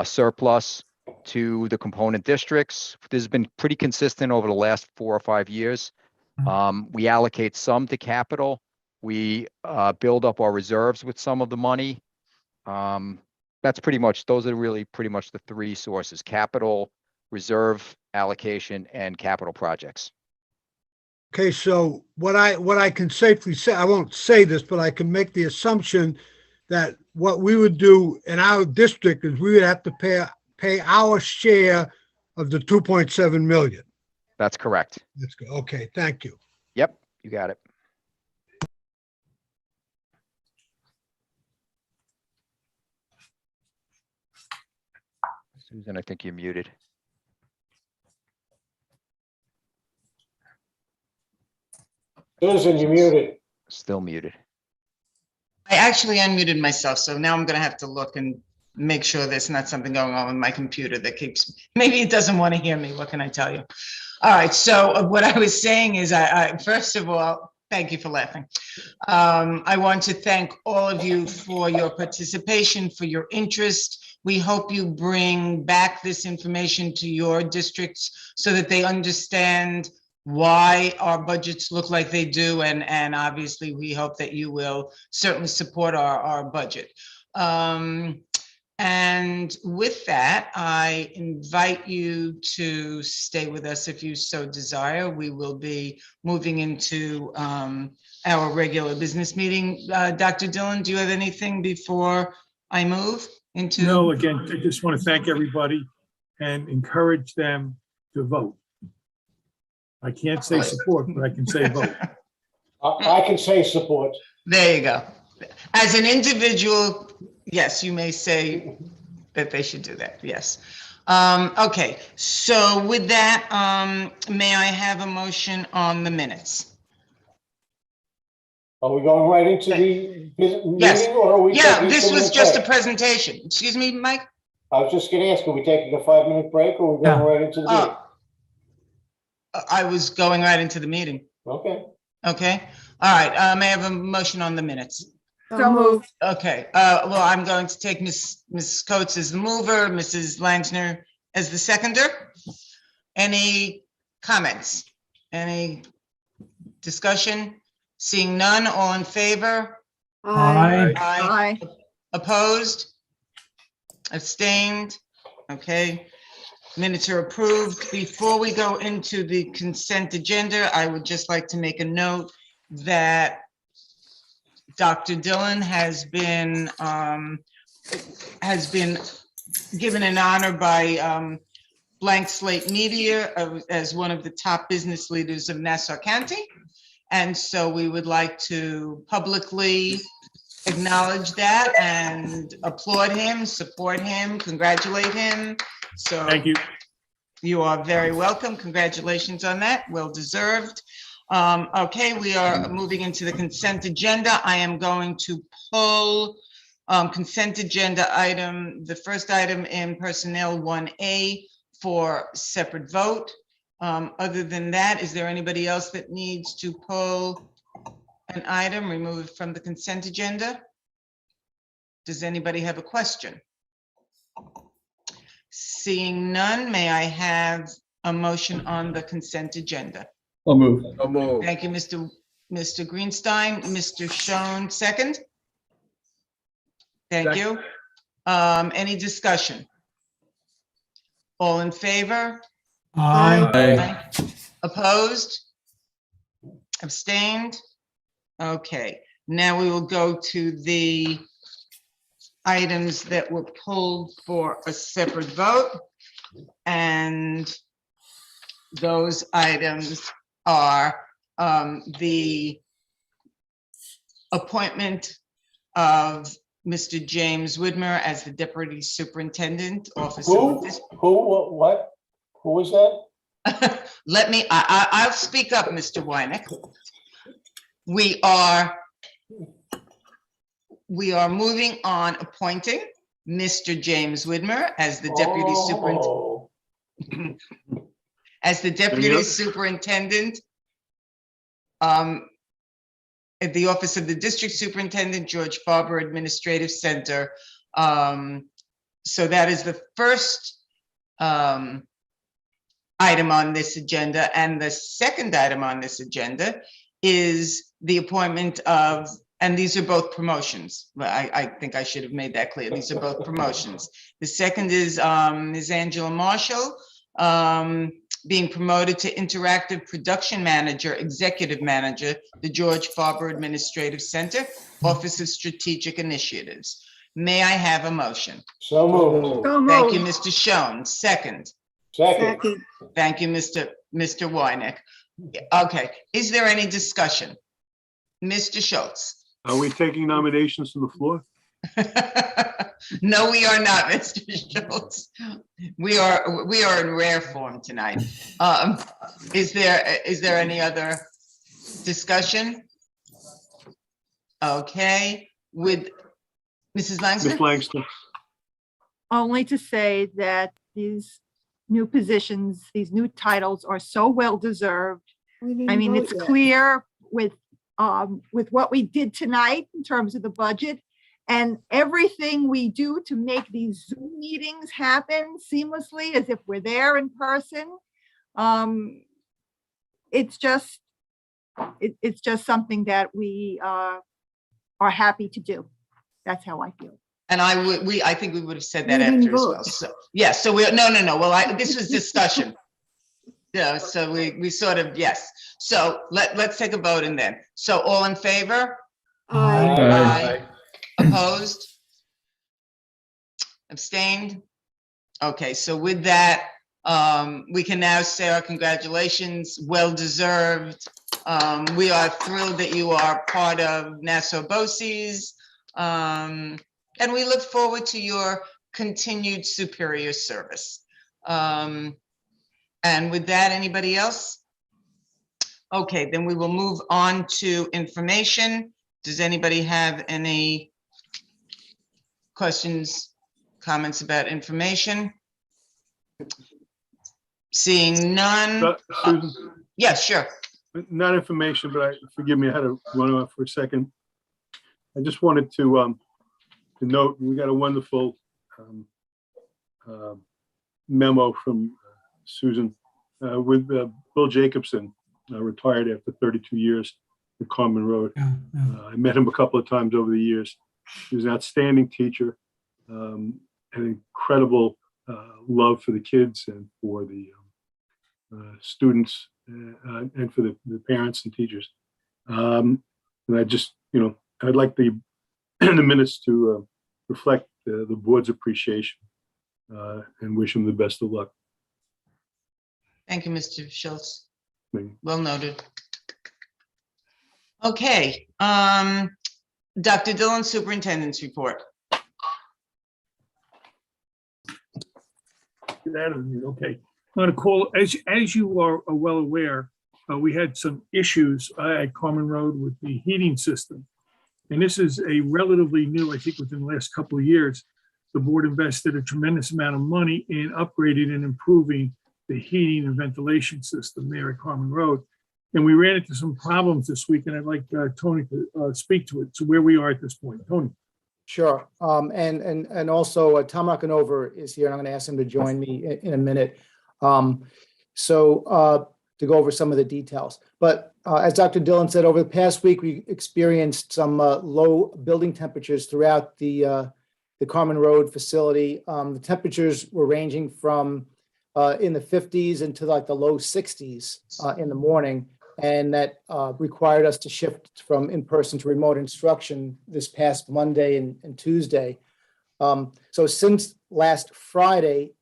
surplus to the component districts. This has been pretty consistent over the last 4 or 5 years. We allocate some to capital. We build up our reserves with some of the money. Those are really pretty much the 3 sources: capital, reserve allocation, and capital projects. Okay, so what I can safely say, I won't say this, but I can make the assumption that what we would do in our district is we would have to pay our share of the 2.7 million. That's correct. That's good. Okay, thank you. Yep, you got it. Susan, I think you're muted. Susan, you're muted. Still muted. I actually unmuted myself, so now I'm gonna have to look and make sure there's not something going on with my computer that keeps, maybe it doesn't want to hear me. What can I tell you? All right, so what I was saying is I first of all, thank you for laughing. I want to thank all of you for your participation, for your interest. We hope you bring back this information to your districts so that they understand why our budgets look like they do. And obviously, we hope that you will certainly support our budget. And with that, I invite you to stay with us if you so desire. We will be moving into our regular business meeting. Dr. Dillon, do you have anything before I move into? No, again, I just want to thank everybody and encourage them to vote. I can't say support, but I can say vote. I can say support. There you go. As an individual, yes, you may say that they should do that, yes. Okay, so with that, may I have a motion on the minutes? Are we going right into the Yes. meeting, or are we? Yeah, taking this was 2-minute just a break? presentation. Excuse me, Mike? I was just gonna ask, are we taking a 5-minute break, or are we going Yeah. right into the meeting? I was going right into the meeting. Okay. Okay, all right, may I have a motion on the minutes? So moved. Okay, well, I'm going to take Ms. Coates as the mover, Mrs. Langsner as the seconder. Any comments? Any discussion? Seeing none, all in favor? Aye. Aye. Opposed? Abstained? Okay, minutes are approved. Before we go into the consent agenda, I would just like to make a note that Dr. Dillon has been given an honor by Blank Slate Media as one of the top business leaders of Nassau County. And so we would like to publicly acknowledge that and applaud him, support him, congratulate him. So Thank you. you are very welcome. Congratulations on that. Well deserved. Okay, we are moving into the consent agenda. I am going to pull consent agenda item, the first item in personnel 1A for separate vote. Other than that, is there anybody else that needs to pull an item, remove it from the consent agenda? Does anybody have a question? Seeing none, may I have a motion on the consent agenda? I'll move. Thank you, Mr. Greenstein. Mr. Schoen, second? Thank you. Any discussion? All in favor? Aye. Opposed? Abstained? Okay, now we will go to the items that were pulled for a separate vote. And those items are the appointment of Mr. James Widmer as the Deputy Superintendent, Office of the What? Who was that? Let me, I'll speak up, Mr. Wynick. We are moving on appointing Mr. James Widmer as the Deputy Superintendent. As the Deputy Superintendent at the Office of the District Superintendent, George Farber Administrative Center. So that is the first item on this agenda. And the second item on this agenda is the appointment of, and these are both promotions. I think I should have made that clear. These are both promotions. The second is Ms. Angela Marshall, being promoted to Interactive Production Manager, Executive Manager, the George Farber Administrative Center, Office of Strategic Initiatives. May I have a motion? So moved. Thank you, Mr. Schoen. Second. Second. Thank you, Mr. Wynick. Okay, is there any discussion? Mr. Schultz? Are we taking nominations from the floor? No, we are not, Mr. Schultz. We are in rare form tonight. Is there any other discussion? Okay, with Mrs. Langston? Ms. Langston? Only to say that these new positions, these new titles are so well deserved. I mean, it's clear with what we did tonight in terms of the budget and everything we do to make these Zoom meetings happen seamlessly as if we're there in person. It's just something that we are happy to do. That's how I feel. And I think we would have said that after as well. So, yeah, so no. Well, this was discussion. Yeah, so we sort of, yes. So let's take a vote and then. So all in favor? Aye. Opposed? Abstained? Okay, so with that, we can now say our congratulations, well deserved. We are thrilled that you are part of Nassau BOCES. And we look forward to your continued superior service. And with that, anybody else? Okay, then we will move on to information. Does anybody have any questions, comments about information? Seeing none. Susan? Yeah, sure. Not information, but forgive me, I had to run off for a second. I just wanted to note, we got a wonderful memo from Susan with Bill Jacobson, retired after 32 years at Carmen Road. I met him a couple of times over the years. He was an outstanding teacher, an incredible love for the kids and for the students and for the parents and teachers. And I just, I'd like the minutes to reflect the board's appreciation and wish him the best of luck. Thank you, Mr. Schultz. Thank you. Well noted. Okay, Dr. Dillon, Superintendent's report. Okay. I'm going to call, as you are well aware, we had some issues at Carmen Road with the heating system. And this is a relatively new, I think within the last couple of years, the board invested a tremendous amount of money in upgrading and improving the heating and ventilation system there at Carmen Road. And we ran into some problems this week, and I'd like Tony to speak to it. So where we are at this point, Tony. Sure. And also Tom Rockonover is here, and I'm going to ask him to join me in a minute. To go over some of the details. But as Dr. Dillon said, over the past week, we experienced some low building temperatures throughout the Carmen Road facility. The temperatures were ranging from in the 50s into like the low 60s in the morning. And that required us to shift from in-person to remote instruction this past Monday and Tuesday. So since last Friday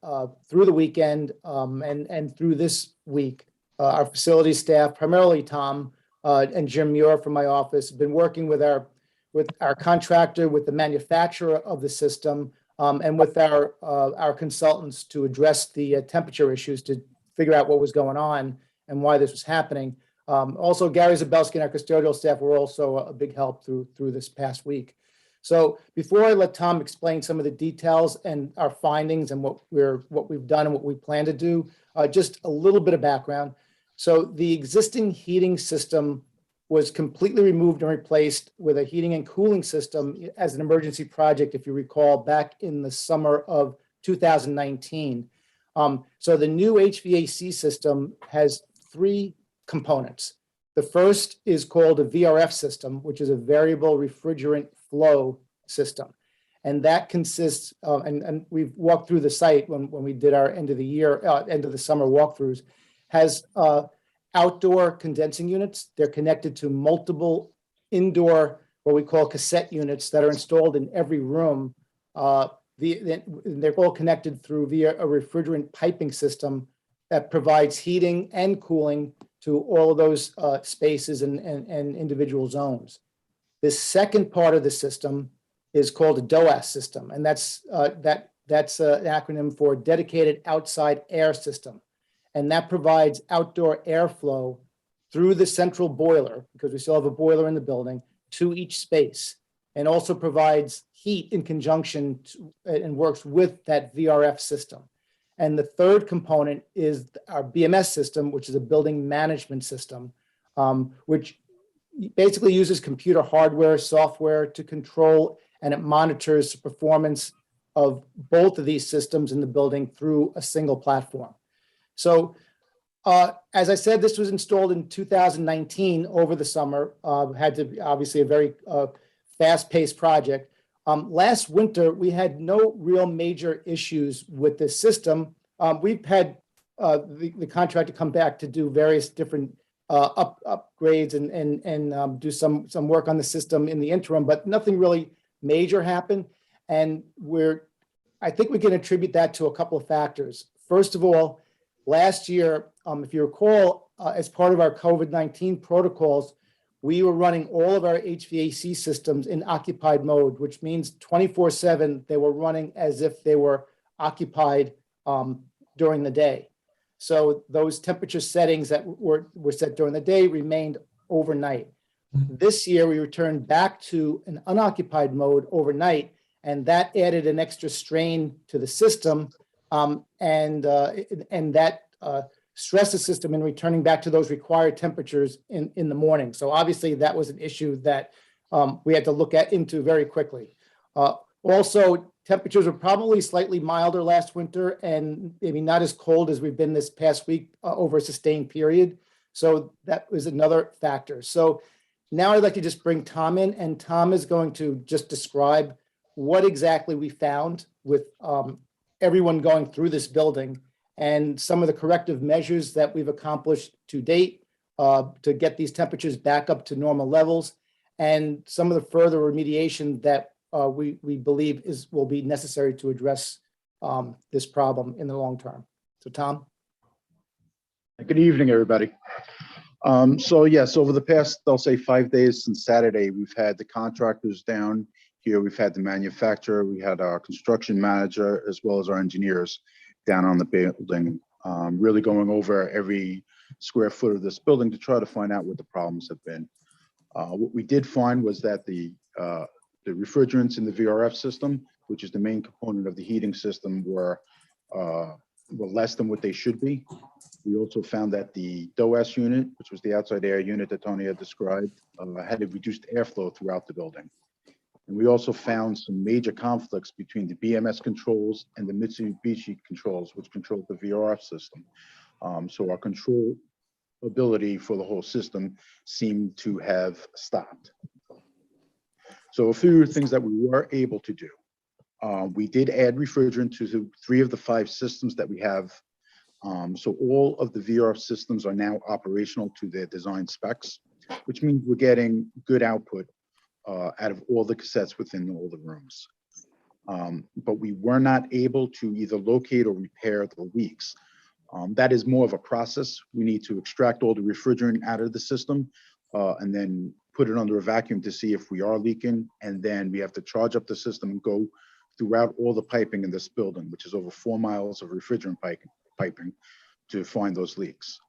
through the weekend and through this week, our facility staff, primarily Tom and Jim Muir from my office, have been working with our contractor, with the manufacturer of the system, and with our consultants to address the temperature issues, to figure out what was going on and why this was happening. Also, Gary Zabelski and our custodial staff were also a big help through this past week. So before I let Tom explain some of the details and our findings and what we've done and what we plan to do, just a little bit of background. So the existing heating system was completely removed and replaced with a heating and cooling system as an emergency project, if you recall, back in the summer of 2019. So the new HVAC system has three components. The first is called a VRF system, which is a variable refrigerant flow system. And that consists of, and we've walked through the site when we did our end of the summer walkthroughs, has outdoor condensing units. They're connected to multiple indoor, what we call cassette units, that are installed in every room. They're all connected via a refrigerant piping system that provides heating and cooling to all of those spaces and individual zones. The second part of the system is called a DOAS system, and that's an acronym for Dedicated Outside Air System. And that provides outdoor airflow through the central boiler, because we still have a boiler in the building, to each space, and also provides heat in conjunction and works with that VRF system. And the third component is our BMS system, which is a building management system, which basically uses computer hardware, software to control, and it monitors the performance of both of these systems in the building through a single platform. So as I said, this was installed in 2019 over the summer, had to be obviously a very fast-paced project. Last winter, we had no real major issues with this system. We've had the contractor come back to do various different upgrades and do some work on the system in the interim, but nothing really major happened. And I think we can attribute that to a couple of factors. First of all, last year, if you recall, as part of our COVID-19 protocols, we were running all of our HVAC systems in occupied mode, which means 24/7, they were running as if they were occupied during the day. So those temperature settings that were set during the day remained overnight. This year, we returned back to an unoccupied mode overnight, and that added an extra strain to the system, and that stressed the system in returning back to those required temperatures in the morning. So obviously, that was an issue that we had to look into very quickly. Also, temperatures were probably slightly milder last winter and maybe not as cold as we've been this past week over a sustained period. So that was another factor. So now I'd like to just bring Tom in, and Tom is going to just describe what exactly we found with everyone going through this building and some of the corrective measures that we've accomplished to date to get these temperatures back up to normal levels, and some of the further remediation that we believe will be necessary to address this problem in the long term. So Tom? Good evening, everybody. So yes, over the past, I'll say 5 days since Saturday, we've had the contractors down here. We've had the manufacturer, we had our construction manager, as well as our engineers down on the building, really going over every square foot of this building to try to find out what the problems have been. What we did find was that the refrigerants in the VRF system, which is the main component of the heating system, were less than what they should be. We also found that the DOAS unit, which was the outside air unit that Tony had described, had a reduced airflow throughout the building. And we also found some major conflicts between the BMS controls and the Mitsubishi controls, which controlled the VRF system. So our control ability for the whole system seemed to have stopped. So a few things that we were able to do. We did add refrigerant to 3 of the 5 systems that we have. So all of the VRF systems are now operational to their design specs, which means we're getting good output out of all the cassettes within all the rooms. But we were not able to either locate or repair the leaks. That is more of a process. We need to extract all the refrigerant out of the system and then put it under a vacuum to see if we are leaking. And then we have to charge up the system and go throughout all the piping in this building, which is over 4 miles of refrigerant piping to find those leaks.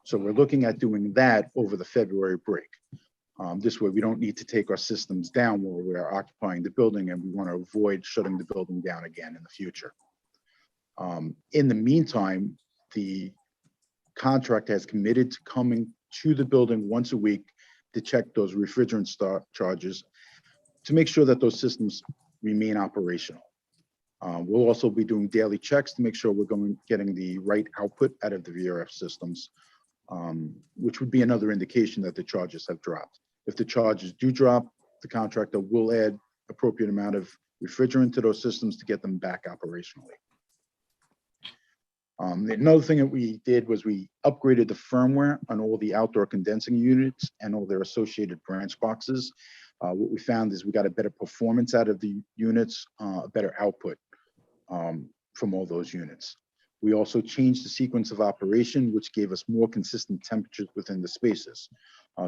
So we're looking at doing that over the February break. This way we don't need to take our systems down while we're occupying the building, and we want to avoid shutting the building down again in the future. In the meantime, the contractor has committed to coming to the building once a week to check those refrigerant charges to make sure that those systems remain operational. We'll also be doing daily checks to make sure we're getting the right output out of the VRF systems, which would be another indication that the charges have dropped. If the charges do drop, the contractor will add appropriate amount of refrigerant to those systems to get them back operationally. Another thing that we did was we upgraded the firmware on all the outdoor condensing units and all their associated branch boxes. What we found is we got a better performance out of the units, a better output from all those units. We also changed the sequence of operation, which gave us more consistent temperatures within the spaces.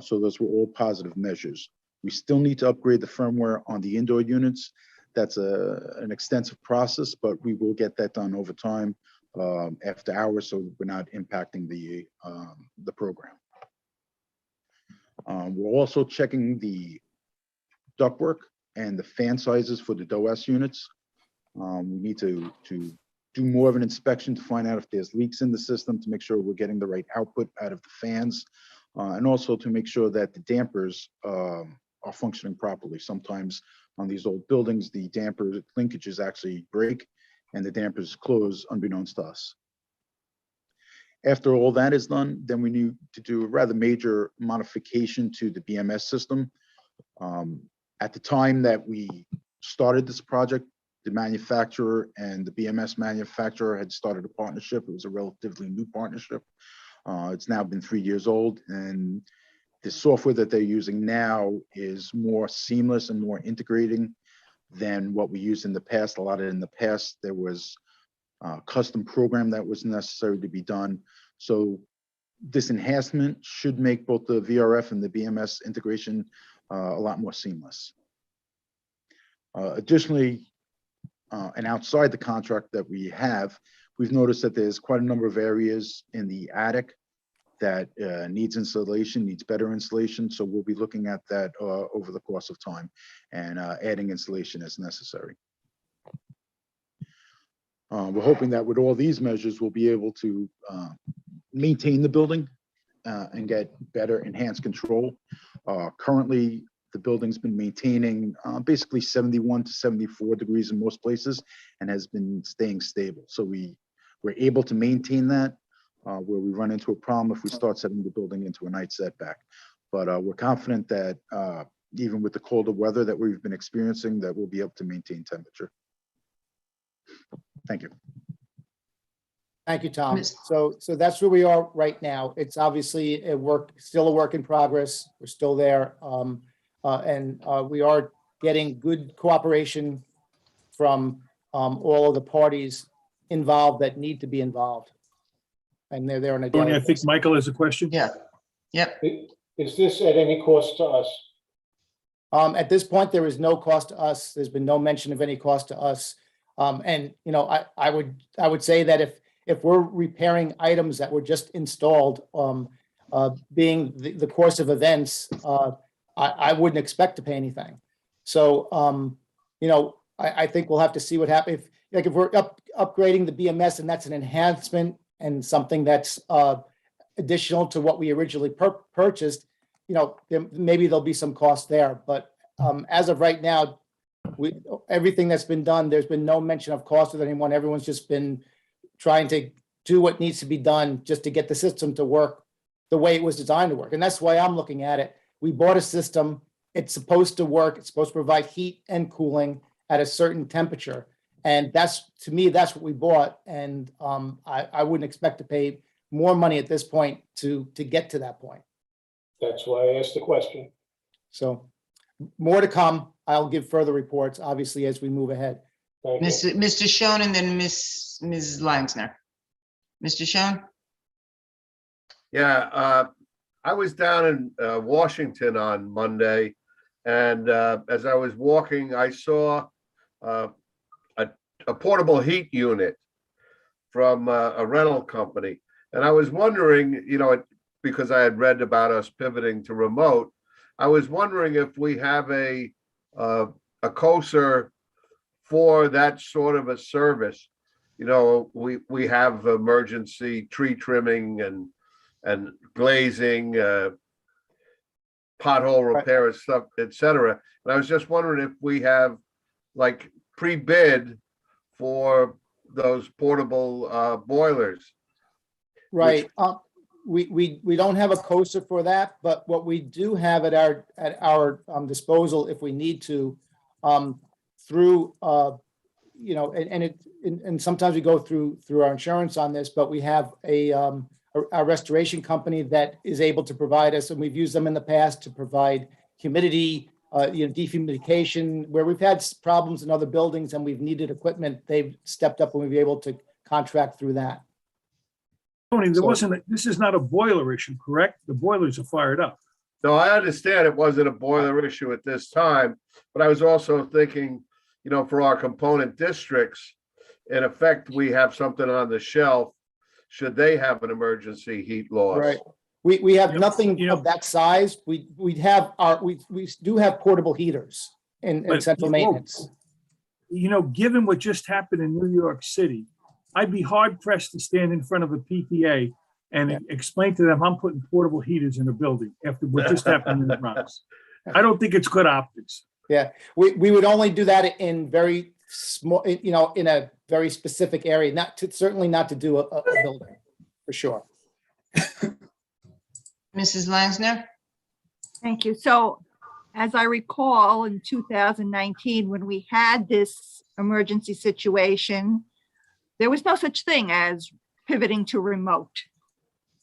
So those were all positive measures. We still need to upgrade the firmware on the indoor units. That's an extensive process, but we will get that done over time after hours, so we're not impacting the program. We're also checking the ductwork and the fan sizes for the DOS units. We need to do more of an inspection to find out if there's leaks in the system, to make sure we're getting the right output out of the fans, and also to make sure that the dampers are functioning properly. Sometimes on these old buildings, the damper linkages actually break and the dampers close unbeknownst to us. After all that is done, then we need to do a rather major modification to the BMS system. At the time that we started this project, the manufacturer and the BMS manufacturer had started a partnership. It was a relatively new partnership. It's now been 3 years old, and the software that they're using now is more seamless and more integrating than what we used in the past. A lot of in the past, there was a custom program that was necessary to be done. So this enhancement should make both the VRF and the BMS integration a lot more seamless. Additionally, and outside the contract that we have, we've noticed that there's quite a number of areas in the attic that needs installation, needs better installation. So we'll be looking at that over the course of time and adding installation as necessary. We're hoping that with all these measures, we'll be able to maintain the building and get better enhanced control. Currently, the building's been maintaining basically 71 to 74 degrees in most places and has been staying stable. So we're able to maintain that. Where we run into a problem if we start setting the building into a night setback. But we're confident that even with the colder weather that we've been experiencing, that we'll be able to maintain temperature. Thank you. Thank you, Tom. So that's where we are right now. It's obviously still a work in progress. We're still there. And we are getting good cooperation from all of the parties involved that need to be involved. And they're there on a daily Tony, I think basis. Michael has a question. Yeah. Yep. Is this at any cost to us? At this point, there is no cost to us. There's been no mention of any cost to us. And you know, I would say that if we're repairing items that were just installed, being the course of events, I wouldn't expect to pay anything. So you know, I think we'll have to see what happens. If we're upgrading the BMS and that's an enhancement and something that's additional to what we originally purchased, you know, maybe there'll be some cost there. But as of right now, everything that's been done, there's been no mention of cost with anyone. Everyone's just been trying to do what needs to be done just to get the system to work the way it was designed to work. And that's why I'm looking at it. We bought a system. It's supposed to work. It's supposed to provide heat and cooling at a certain temperature. And that's, to me, that's what we bought. And I wouldn't expect to pay more money at this point to get to that point. That's why I asked the question. So more to come. I'll give further reports, obviously, as we move ahead. Thank you. Mr. Schoen and then Ms. Langsner. Mr. Schoen? Yeah, I was down in Washington on Monday, and as I was walking, I saw a portable heat unit from a rental company. And I was wondering, you know, because I had read about us pivoting to remote, I was wondering if we have a COSER for that sort of a service. You know, we have emergency tree trimming and glazing, pothole repair and stuff, et cetera. And I was just wondering if we have like pre-bid for those portable boilers. Right. We don't have a COSER for that, but what we do have at our disposal, if we need to, through you know, and sometimes we go through our insurance on this, but we have a restoration company that is able to provide us, and we've used them in the past to provide humidity, you know, dehumidification, where we've had problems in other buildings and we've needed equipment. They've stepped up and we've been able to contract through that. Tony, So- this is not a boiler issue, correct? The boilers are fired up. No, I understand it wasn't a boiler issue at this time, but I was also thinking, for our component districts, in effect, we have something on the shelf. Should they have an emergency heat loss? Right. We have Yeah, nothing of that size. We do have portable heaters in But, central maintenance. Given what just happened in New York City, I'd be hard pressed to stand in front of a PTA and explain to them I'm putting portable heaters in a building after what just happened in the Bronx. I don't think it's good optics. Yeah, we would only do that in very small, in a very specific area, certainly not to do a building, for sure. Mrs. Langsner? Thank you. So as I recall, in 2019, when we had this emergency situation, there was no such thing as pivoting to remote.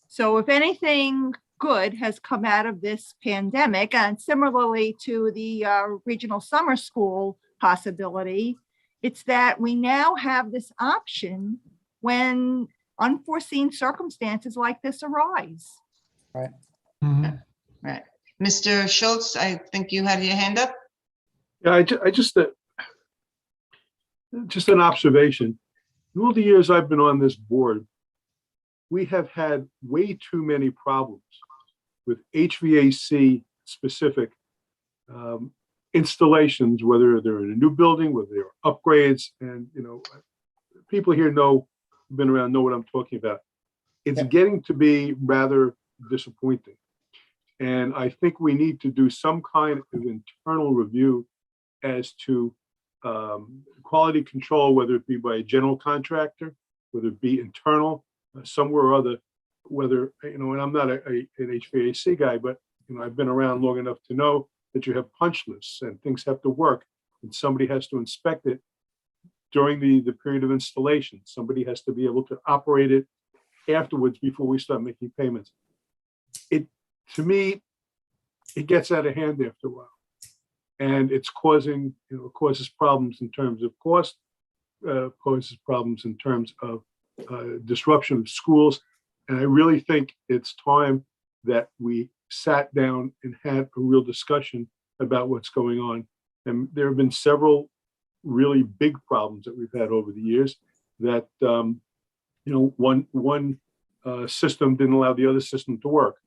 So if anything good has come out of this pandemic, and similarly to the regional summer school possibility, it's that we now have this option when unforeseen circumstances like this arise. Right. Right. Mr. Schultz, I think you had your hand up. Yeah, I just an observation. In all the years I've been on this board, we have had way too many problems with HVAC specific installations, whether they're in a new building, whether they're upgrades, and people here been around, know what I'm talking about. It's getting to be rather disappointing. And I think we need to do some kind of internal review as to quality control, whether it be by a general contractor, whether it be internal, somewhere or other, whether, and I'm not an HVAC guy, but, I've been around long enough to know that you have punch lists and things have to work and somebody has to inspect it during the period of installation. Somebody has to be able to operate it afterwards before we start making payments. To me, it gets out of hand after a while. And it's causes problems in terms of cost, causes problems in terms of disruption of schools. And I really think it's time that we sat down and had a real discussion about what's going on. And there have been several really big problems that we've had over the years that, one system didn't allow the other system to work,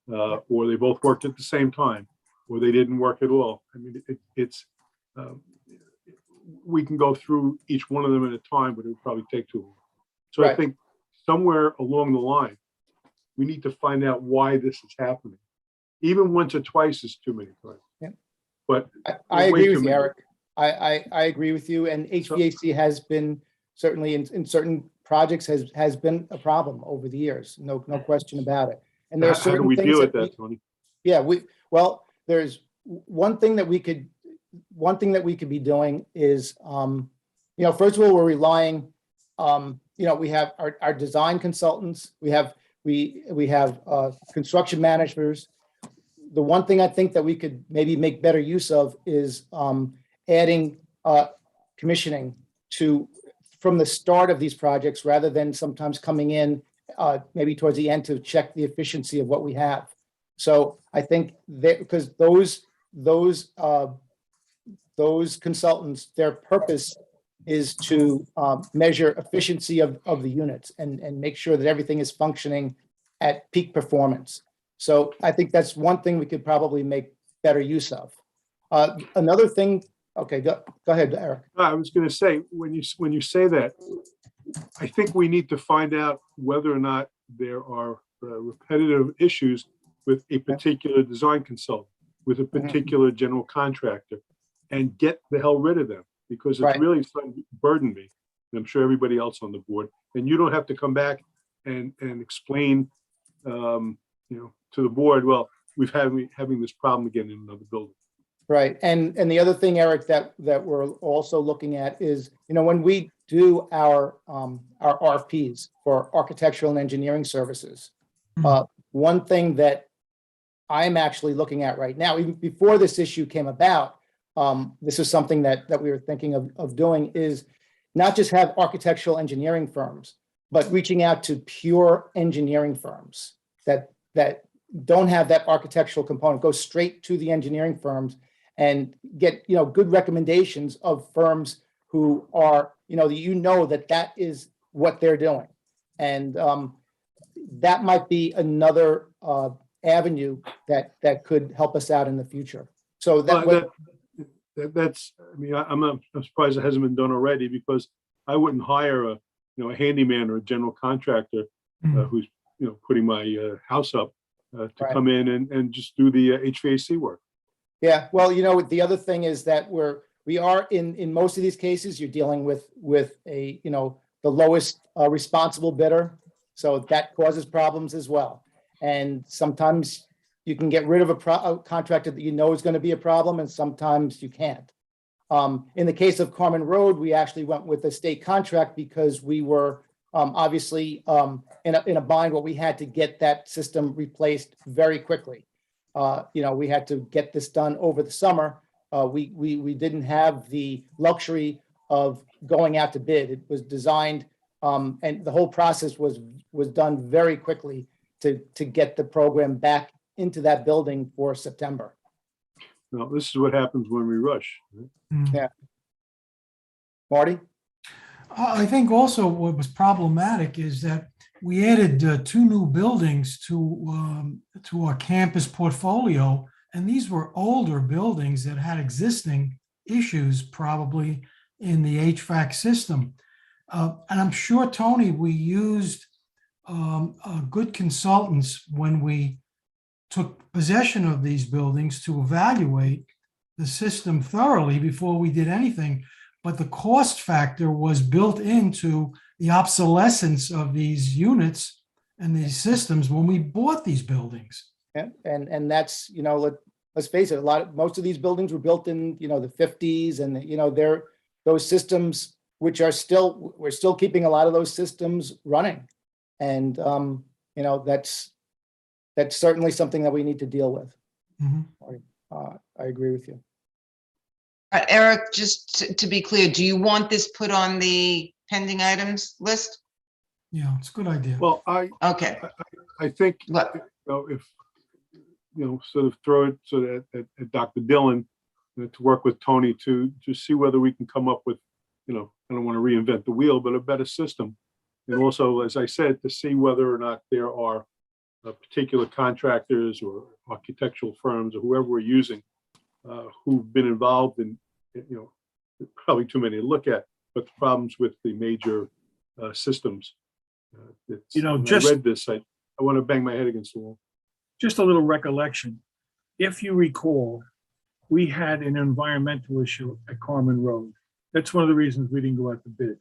or they both worked at the same time, or they didn't work at all. I mean, we can go through each one of them at a time, but it would probably take too long. So I think somewhere along the line, we need to find out why this is happening. Even once or twice is too many times. Yeah. But I agree with you, Eric. I agree with you. And HVAC has been certainly in certain projects has been a problem over the years. No question about it. And there are certain how do we things deal with that, Tony? Yeah, there's one thing that we could be doing is, first of all, we're relying, we have our design consultants, we have construction managers. The one thing I think that we could maybe make better use of is adding commissioning from the start of these projects, rather than sometimes coming in maybe towards the end to check the efficiency of what we have. So I think that because those consultants, their purpose is to measure efficiency of the units and make sure that everything is functioning at peak performance. So I think that's one thing we could probably make better use of. Another thing, okay, go ahead, Eric. I was going to say, when you say that, I think we need to find out whether or not there are repetitive issues with a particular design consultant, with a particular general contractor, and get the hell rid of them, because it's really starting to burden me, and I'm sure everybody else on the board. And you don't have to come back and explain, to the board, well, we've having this problem again in another building. Right, and the other thing, Eric, that we're also looking at is, when we do our RFPs for architectural and engineering services, one thing that I'm actually looking at right now, even before this issue came about, this is something that we were thinking of doing, is not just have architectural engineering firms, but reaching out to pure engineering firms that don't have that architectural component, go straight to the engineering firms and get, good recommendations of firms who are, that is what they're doing. And that might be another avenue that could help us out in the future. So That's, I mean, I'm surprised it hasn't been done already, because I wouldn't hire a handyman or a general contractor who's, putting my house up to come in and just do the HVAC work. Yeah, well, the other thing is that we are in most of these cases, you're dealing with a, the lowest responsible bidder. So that causes problems as well. And sometimes you can get rid of a contractor that is going to be a problem, and sometimes you can't. In the case of Carmen Road, we actually went with a state contract because we were obviously in a bind where we had to get that system replaced very quickly. We had to get this done over the summer. We didn't have the luxury of going out to bid. It was designed, and the whole process was done very quickly to get the program back into that building for September. No, this is what happens when we rush. Right? Yeah. Marty? I think also what was problematic is that we added 2 new buildings to our campus portfolio, and these were older buildings that had existing issues probably in the HVAC system. And I'm sure, Tony, we used good consultants when we took possession of these buildings to evaluate the system thoroughly before we did anything. But the cost factor was built into the obsolescence of these units and these systems when we bought these buildings. Yeah, and that's, let's face it, most of these buildings were built in, the 50s, and, they're those systems which are we're still keeping a lot of those systems running. And, that's certainly something that we need to deal with. I agree with you. Eric, just to be clear, do you want this put on the pending items list? Yeah, it's a good idea. Well, I think, if, sort of throw it so that at Dr. Dillon to work with Tony to see whether we can come up with, I don't want to reinvent the wheel, but a better system. And also, as I said, to see whether or not there are particular contractors or architectural firms or whoever we're using who've been involved in, probably too many to look at, but the problems with the major systems. When I read this, I want to bang my head against the wall. Just a little recollection. If you recall, we had an environmental issue at Carmen Road. That's one of the reasons we didn't go out to bid.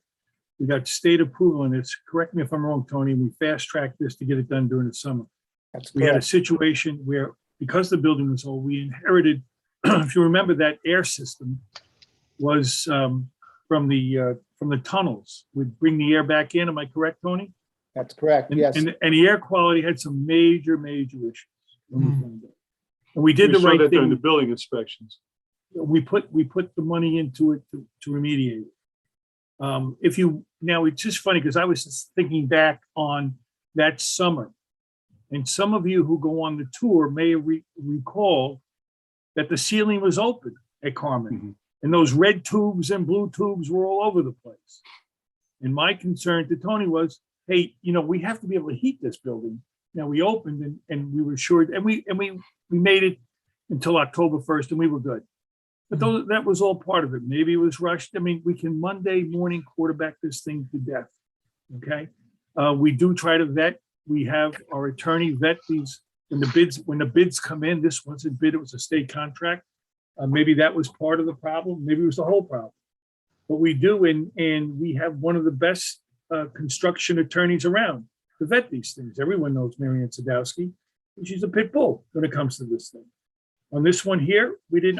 We got state approval, and it's, correct me if I'm wrong, Tony, we fast-tracked this to get it done during the summer. We had a situation where, because the building was old, we inherited, if you remember, that air system was from the tunnels. We'd bring the air back in. Am I correct, Tony? That's correct. Yes. And the air quality had some major issues. And we did the right thing during the building inspections. We put the money into it to remediate it. Now it's just funny because I was just thinking back on that summer, and some of you who go on the tour may recall that the ceiling was open at Carmen, and those red tubes and blue tubes were all over the place. And my concern to Tony was, hey, we have to be able to heat this building. Now we opened and we were sure, and we made it until October 1st, and we were good. But that was all part of it. Maybe it was rushed. I mean, we can Monday morning quarterback this thing to death. Okay. We do try to vet. We have our attorney vet these when the bids come in. This wasn't bid, it was a state contract. Maybe that was part of the problem. Maybe it was the whole problem. But we do, and we have one of the best construction attorneys around to vet these things. Everyone knows Marianne Sadowski, and she's a pit bull when it comes to this thing. On this one here,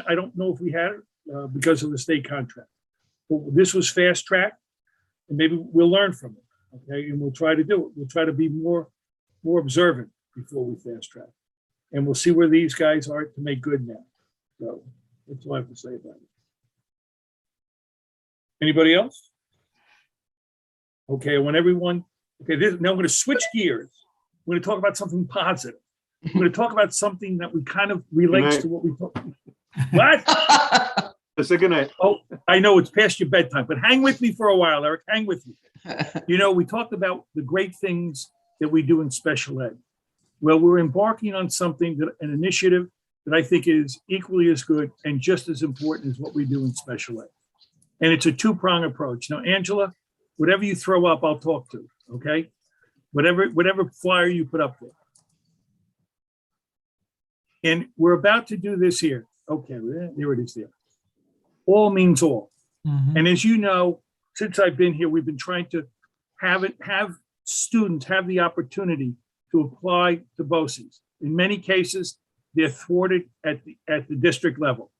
I don't know if we had it because of the state contract. But this was fast tracked, and maybe we'll learn from it. Okay, and we'll try to do it. We'll try to be more observant before we fast track. And we'll see where these guys are to make good now. So that's all I have to say about it. Anybody else? Okay, I want everyone, okay, now I'm going to switch gears. We're going to talk about something positive. We're going to talk about something that we kind of relates to what we talk. What? Just a good night. Oh, I know it's past your bedtime, but hang with me for a while, Eric. Hang with me. You know, we talked about the great things that we do in special ed. Well, we're embarking on something that an initiative that I think is equally as good and just as important as what we do in special ed. And it's a two-prong approach. Now, Angela, whatever you throw up, I'll talk to, okay? Whatever flyer you put up there. And we're about to do this here. Okay, there it is there. All means all. And as you know, since I've been here, we've been trying to have students have the opportunity to apply to BOCES. In many cases, they're thwarted at the district level.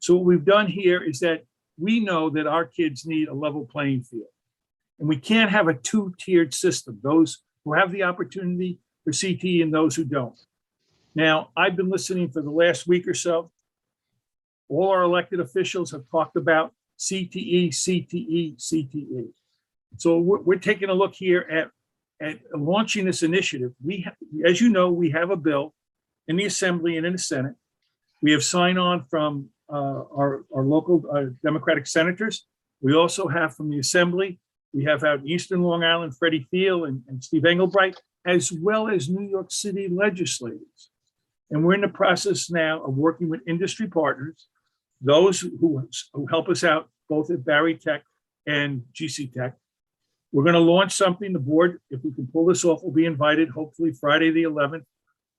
So what we've done here is that we know that our kids need a level playing field. And we can't have a two-tiered system, those who have the opportunity for CTE and those who don't. Now, I've been listening for the last week or so. All our elected officials have talked about CTE, CTE, CTE. So we're taking a look here at launching this initiative. As you know, we have a bill in the Assembly and in the Senate. We have sign on from our local Democratic senators. We also have from the Assembly, we have out in Eastern Long Island, Freddie Thiel and Steve Engelbright, as well as New York City legislators. And we're in the process now of working with industry partners, those who help us out both at Barry Tech and GC Tech. We're going to launch something. The board, if we can pull this off, will be invited hopefully Friday the 11th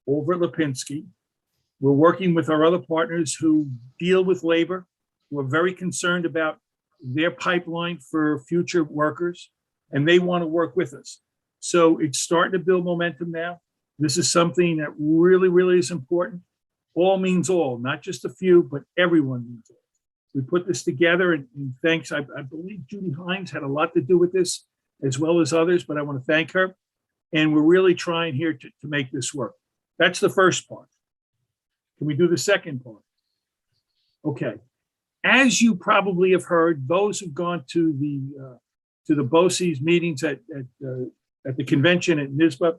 over at Lipinski. We're working with our other partners who deal with labor. We're very concerned about their pipeline for future workers, and they want to work with us. So it's starting to build momentum now. This is something that really, really is important. All means all, not just a few, but everyone means all. We put this together, and thanks, I believe Judy Hines had a lot to do with this, as well as others, but I want to thank her. And we're really trying here to make this work. That's the first part. Can we do the second part? Okay. As you probably have heard, those who've gone to the BOCES meetings at the convention at NISBA,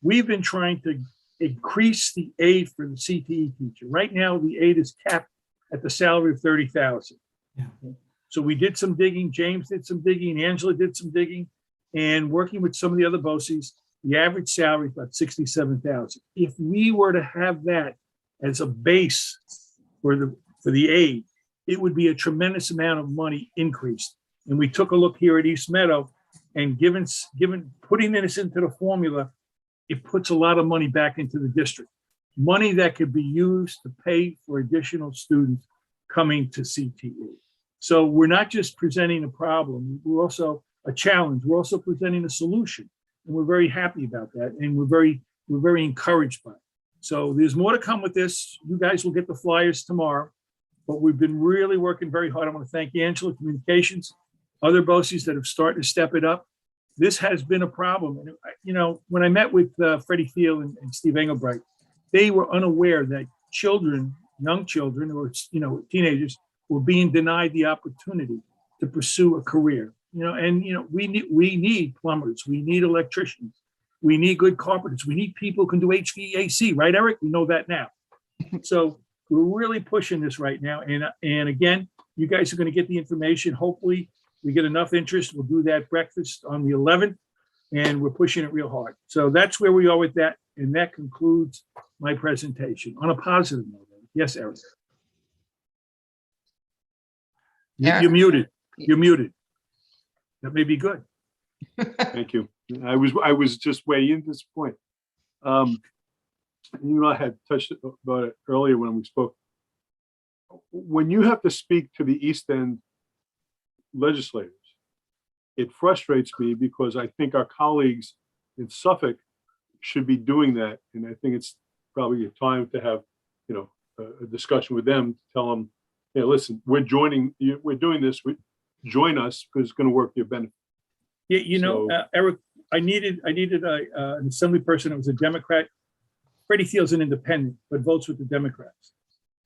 we've been trying to increase the aid for the CTE teacher. Right now, the aid is capped at the salary of $30,000. Yeah. So we did some digging. James did some digging. Angela did some digging, and working with some of the other BOCES, the average salary is about $67,000. If we were to have that as a base for the aid, it would be a tremendous amount of money increased. And we took a look here at East Meadow, and putting this into the formula, it puts a lot of money back into the district. Money that could be used to pay for additional students coming to CTE. So we're not just presenting a problem, we're also a challenge. We're also presenting a solution. And we're very happy about that. And we're very encouraged by it. So there's more to come with this. You guys will get the flyers tomorrow, but we've been really working very hard. I want to thank Angela Communications, other BOCES that have started to step it up. This has been a problem. And, you know, when I met with Freddie Thiel and Steve Engelbright, they were unaware that children, young children, or, you know, teenagers were being denied the opportunity to pursue a career. You know, and, you know, we need plumbers, we need electricians, we need good carpenters, we need people who can do HVAC, right, Eric? We know that now. So we're really pushing this right now. And again, you guys are going to get the information. Hopefully we get enough interest. We'll do that breakfast on the 11th, and we're pushing it real hard. So that's where we are with that. And that concludes my presentation on a positive note. Yes, Eric. You're muted. You're muted. That may be good. Thank you. I was just weighing in at this point. You know, I had touched about it earlier when we spoke. When you have to speak to the East End legislators, it frustrates me because I think our colleagues in Suffolk should be doing that. And I think it's probably a time to have, you know, a discussion with them, to tell them, hey, listen, we're doing this, join us because it's going to work to your benefit. Yeah, you know, Eric, I needed an assembly person that was a Democrat. Freddie Thiel's an independent, but votes with the Democrats.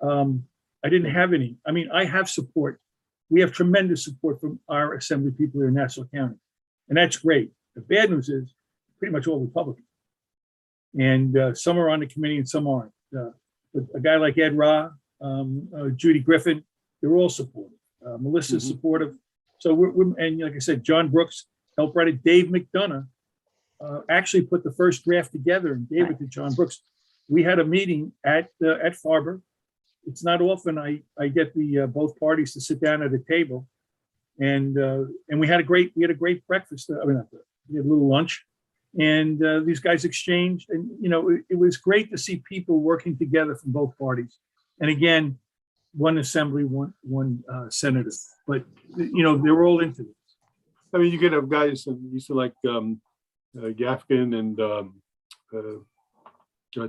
I didn't have any. I mean, I have support. We have tremendous support from our assembly people here in Nassau County. And that's great. The bad news is pretty much all Republicans. And some are on the committee and some aren't. But a guy like Ed Ra, Judy Griffin, they're all supportive. Melissa's supportive. So and like I said, John Brooks helped write it. Dave McDonough actually put the first draft together and gave it to John Brooks. We had a meeting at Farber. It's not often I get the both parties to sit down at a table, and we had a great breakfast. I mean, we had a little lunch, and these guys exchanged, and it was great to see people working together from both parties. And again, one assembly, one senator, but they're all into this. I mean, you could have guys that used to like Gafkin and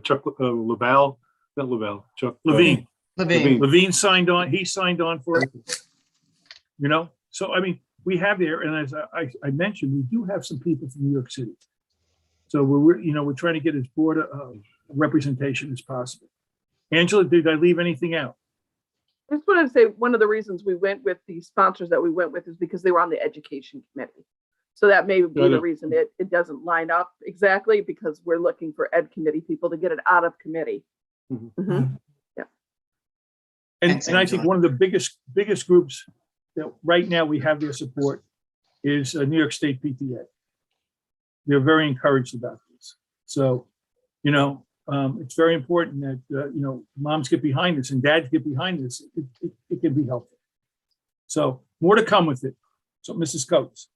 Chuck Laval, not Laval, Chuck Levine. Levine. Signed on. He signed on for it. So I mean, we have there, and as I mentioned, we do have some people from New York City. So we're trying to get as broad a representation as possible. Angela, did I leave anything out? I just want to say one of the reasons we went with the sponsors that we went with is because they were on the education committee. So that may be the reason it doesn't line up exactly, because we're looking for ed committee people to get it out of committee. Yeah. And I think one of the biggest groups that right now we have their support is New York State PTA. They're very encouraged about this. So, it's very important that, moms get behind this and dads get behind this. It can be helpful. So more to come with it. So Mrs. Coates.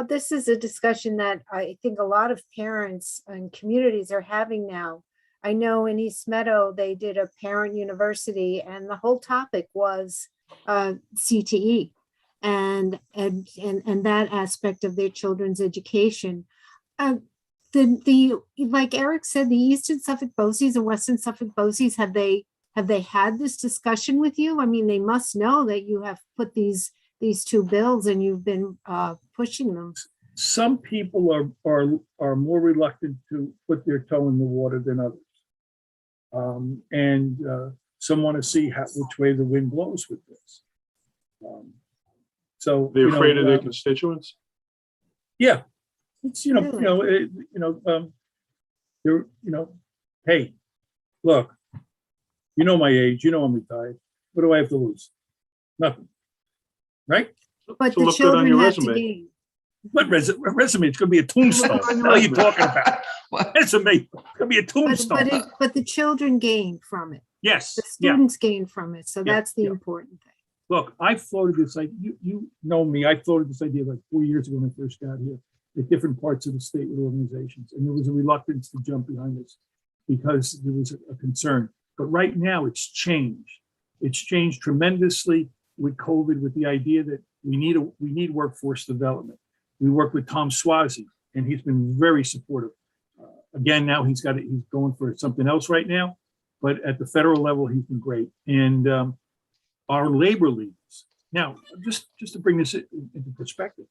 This is a discussion that I think a lot of parents and communities are having now. I know in East Meadow, they did a parent university and the whole topic was CTE and that aspect of their children's education. Like Eric said, the Eastern Suffolk BOCES and Western Suffolk BOCES, have they had this discussion with you? I mean, they must know that you have put these two bills and you've been pushing them. Some people are more reluctant to put their toe in the water than others. And some want to see which way the wind blows with this. So they're afraid of their constituents. Yeah, it's hey, look, my age, I'm retired. What do I have to lose? Nothing, right? But so the children have to gain. What resume? It's going to be a tombstone. What are you talking about? Resume? It's going to be a tombstone. But the children gain from it. Yes. The students gain from it. So that's the important thing. Look, I floated this idea. You know me. I floated this idea like 4 years ago when I first got here at different parts of the state with organizations. And there was a reluctance to jump behind this because there was a concern. But right now it's changed. It's changed tremendously with COVID, with the idea that we need workforce development. We work with Tom Swazi, and he's been very supportive. Again, now he's going for something else right now, but at the federal level, he's been great. And our labor leaders. Now, just to bring this into perspective,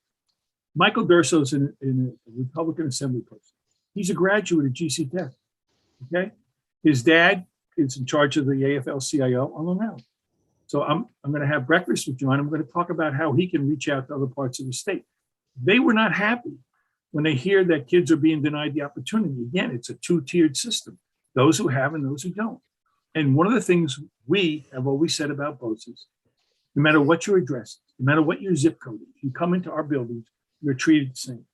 Michael Durso's in a Republican Assembly person. He's a graduate at GC Tech. Okay, his dad is in charge of the AFL-CIO on Long Island. So I'm going to have breakfast with John. I'm going to talk about how he can reach out to other parts of the state. They were not happy when they hear that kids are being denied the opportunity. Again, it's a two-tiered system, those who have and those who don't. And one of the things we have always said about BOCES, no matter what your address is, no matter what your zip code is, you come into our buildings, you're treated the same.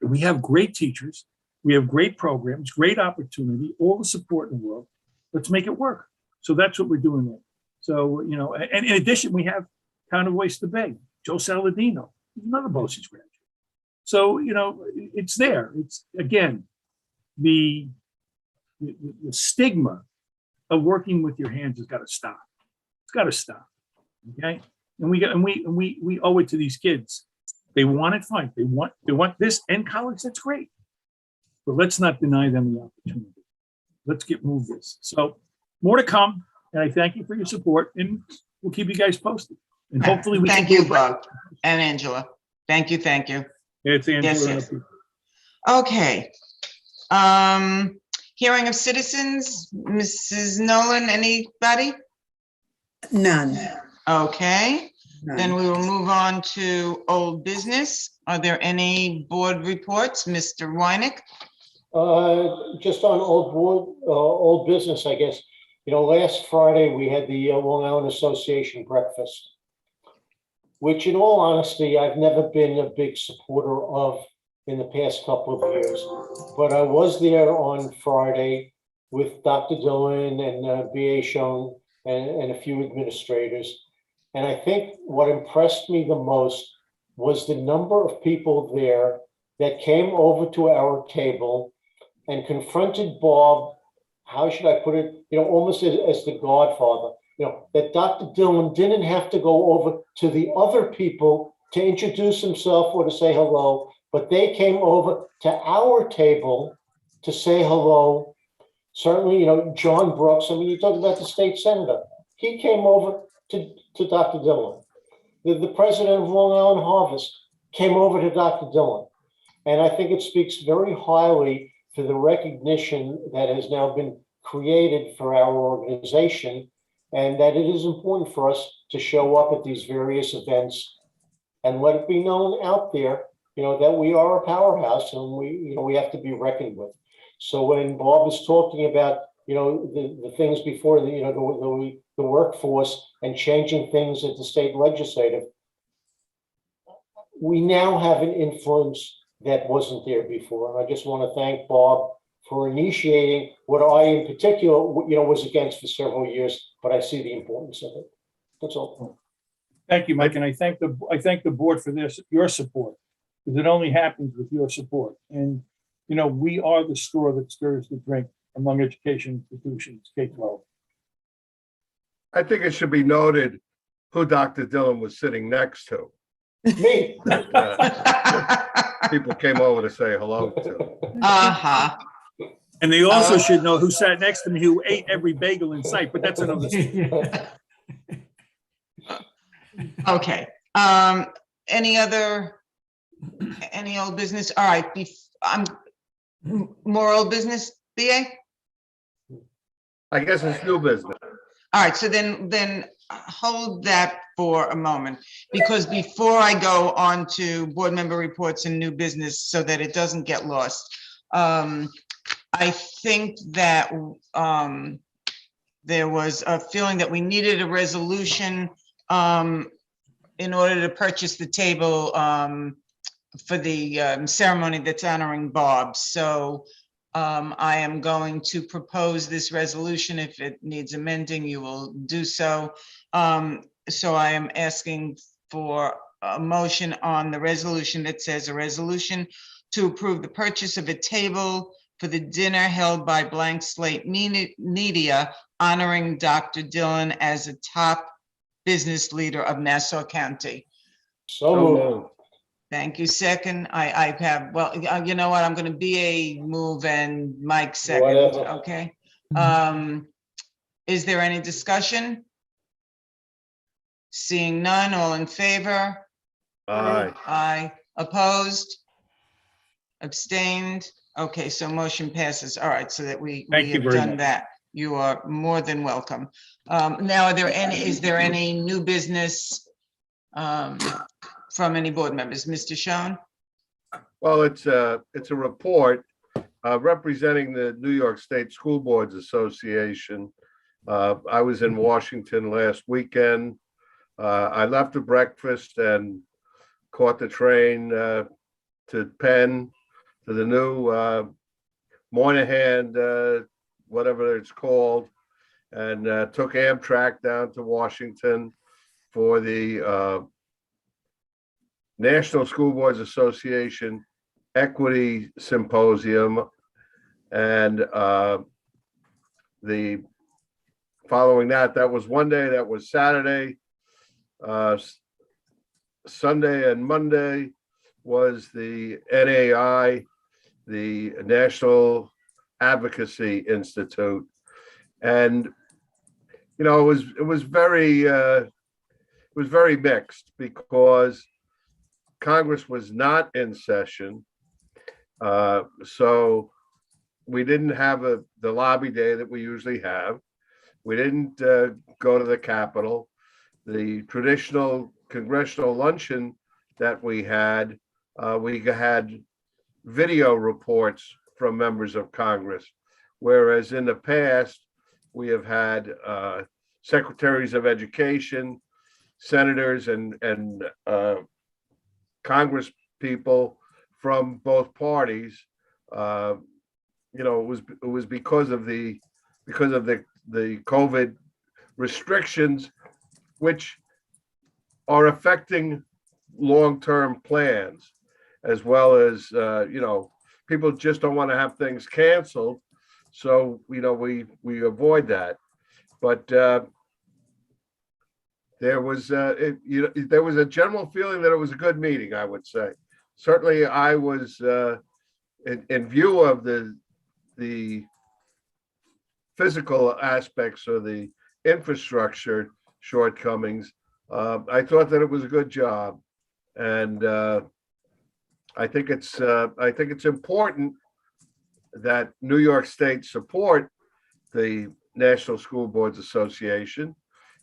And we have great teachers. We have great programs, great opportunity, all the support in the world. Let's make it work. So that's what we're doing there. So, and in addition, we have Town of Oyster Bay, Joe Saladino, another BOCES graduate. So, it's there. It's, again, the stigma of working with your hands has got to stop. It's got to stop. Okay. And we owe it to these kids. They want it, fine. They want this and college. That's great. But let's not deny them the opportunity. Let's move this. So more to come. And I thank you for your support, and we'll keep you guys posted. And hopefully we thank you, Bob and Angela. Thank you. It's Angela. Yes. Okay. Hearing of citizens, Mrs. Nolan, anybody? None. Okay. Then we will move on to old business. Are there any board reports? Mr. Wynick? Just on old business, I guess. Last Friday, we had the Long Island Association breakfast, which in all honesty, I've never been a big supporter of in the past couple of years. But I was there on Friday with Dr. Dillon and B.A. Schoen and a few administrators. And I think what impressed me the most was the number of people there that came over to our table and confronted Bob, how should I put it, almost as the godfather, that Dr. Dillon didn't have to go over to the other people to introduce himself or to say hello, but they came over to our table to say hello. Certainly, John Brooks, you talk about the state senator, he came over to Dr. Dillon. The president of Long Island Harvest came over to Dr. Dillon. And I think it speaks very highly for the recognition that has now been created for our organization, and that it is important for us to show up at these various events and let it be known out there, that we are a powerhouse and we have to be reckoned with. So when Bob is talking about, the things before the workforce and changing things at the state legislative, we now have an influence that wasn't there before. And I just want to thank Bob for initiating what I in particular, was against for several years, but I see the importance of it. That's all. Thank you, Mike, and I thank the board for your support, because it only happens with your support. And we are the straw that stirs the drink among education institutions, K-12. I think it should be noted who Dr. Dillon was sitting next to. Me. People came over to say hello to. Uh-huh. And they also should know who sat next to me, who ate every bagel in sight, but that's another story. Okay. Any old business? All right. More old business, BA? I guess it's new business. All right. So then hold that for a moment, because before I go on to board member reports and new business so that it doesn't get lost, I think that there was a feeling that we needed a resolution in order to purchase the table for the ceremony that's honoring Bob. So I am going to propose this resolution. If it needs amending, you will do so. So I am asking for a motion on the resolution that says a resolution to approve the purchase of a table for the dinner held by Blank Slate Media honoring Dr. Dillon as a top business leader of Nassau County. So moved. Thank you. Second, I have, well, you know what? I'm going to BA move and Mike second. Whatever. Okay. Is there any discussion? Seeing none, all in favor? Aye. Aye. Opposed? Abstained? Okay, so motion passes. All right, so that we Thank you have very done much. that. You are more than welcome. Now, is there any new business from any board members? Mr. Schoen? Well, it's a report representing the New York State School Boards Association. I was in Washington last weekend. I left the breakfast and caught the train to Penn, to the new Moynihan, whatever it's called, and took Amtrak down to Washington for the National School Boards Association Equity Symposium. And the following that was one day, that was Saturday. Sunday and Monday was the NAI, the National Advocacy Institute. And, it was very mixed, because Congress was not in session. So we didn't have the lobby day that we usually have. We didn't go to the Capitol. The traditional congressional luncheon that we had video reports from members of Congress, whereas in the past, we have had secretaries of education, senators, and Congress people from both parties. It was because of the COVID restrictions, which are affecting long-term plans, as well as people just don't want to have things canceled. So we avoid that. But there was a general feeling that it was a good meeting, I would say. Certainly, I was in view of the physical aspects or the infrastructure shortcomings. I thought that it was a good job, and I think it's important that New York State support the National School Boards Association,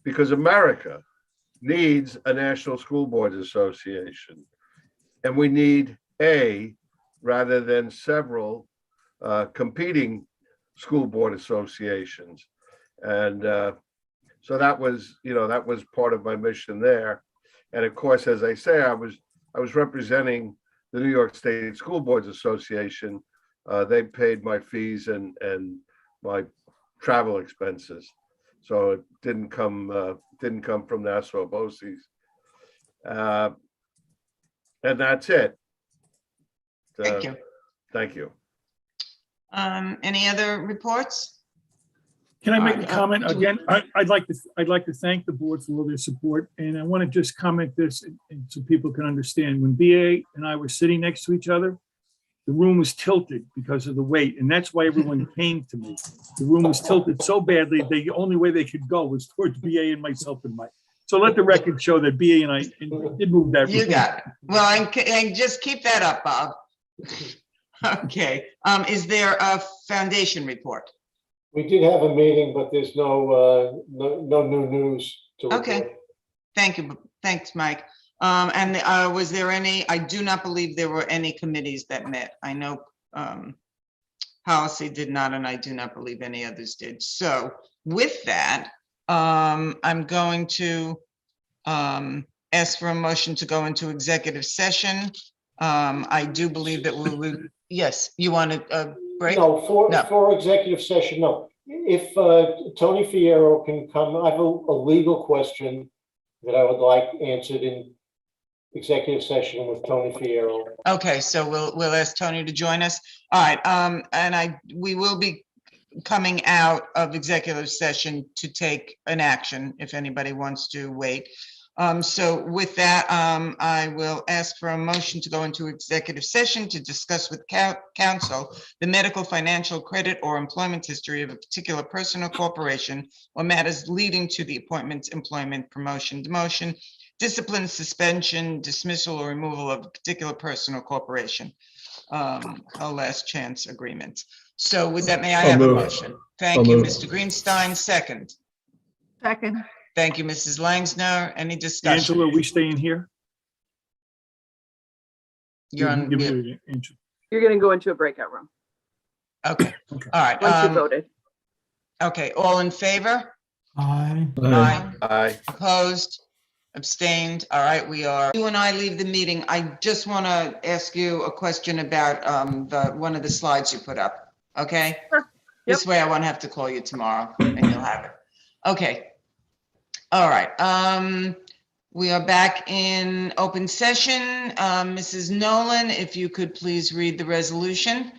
because America needs a National School Boards Association, and we need a rather than several competing school board associations. And so that was part of my mission there. And of course, as I say, I was representing the New York State School Boards Association. They paid my fees and my travel expenses, so it didn't come from Nassau BOCES. And that's it. Thank you. Thank you. Any other reports? Can I make a comment again? I'd like to thank the board for all their support, and I want to just comment this and so people can understand. When BA and I were sitting next to each other, the room was tilted because of the weight, and that's why everyone came to me. The room was tilted so badly, the only way they could go was towards BA and myself and Mike. So let the record show that BA and I did move that. You got it. Well, and just keep that up, Bob. Okay. Is there a foundation report? We did have a meeting, but there's no new news to report. Okay. Thank you. Thanks, Mike. And was there any? I do not believe there were any committees that met. I know policy did not, and I do not believe any others did. So with that, I'm going to ask for a motion to go into executive session. I do believe that we will. Yes, you want a break? No, for executive session, no. If Tony Fierro can come, I have a legal question that I would like answered in executive session with Tony Fierro. Okay, so we'll ask Tony to join us. All right, and we will be coming out of executive session to take an action if anybody wants to wait. So with that, I will ask for a motion to go into executive session to discuss with counsel the medical, financial, credit, or employment history of a particular person or corporation, or matters leading to the appointment, employment, promotion, demotion, discipline, suspension, dismissal, or removal of a particular person or corporation. A last chance agreement. So with that, may I have a motion? Thank you, Mr. Greenstein. Second. Second. Thank you, Mrs. Langsner. Any discussion? Angela, are we staying here? You're on mute. You're going to go into a breakout room. Okay. All right. Once you voted. Okay. All in favor? Aye. Aye. Aye. Opposed? Abstained? All right. You and I leave the meeting. I just want to ask you a question about one of the slides you put up. Okay. Sure. This way I won't have to call you tomorrow and you'll have it. Okay. All right. We are back in open session. Mrs. Nolan, if you could please read the resolution.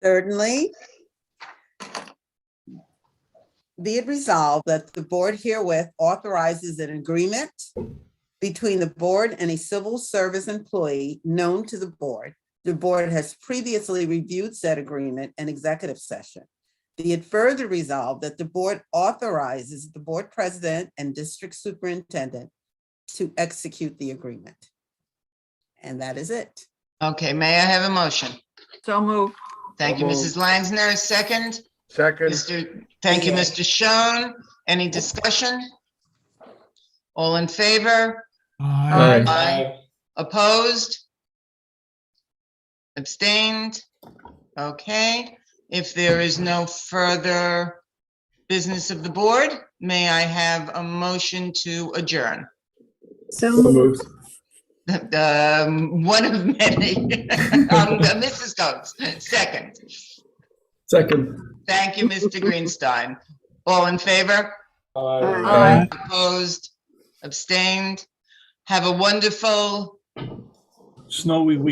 Certainly. Be it resolved that the board herewith authorizes an agreement between the board and a civil service employee known to the board. The board has previously reviewed said agreement in executive session. Be it further resolved that the board authorizes the board president and district superintendent to execute the agreement. And that is it. Okay, may I have a motion? So moved. Thank you, Mrs. Langsner. Second. Second. Thank you, Mr. Schoen. Any discussion? All in favor? Aye. Aye. Opposed? Abstained? Okay, if there is no further business of the board, may I have a motion to adjourn? So moved. One of many. Mrs. Coates, second. Second. Thank you, Mr. Greenstein. All in favor? Aye. Opposed? Abstained? Have a wonderful Snowy week.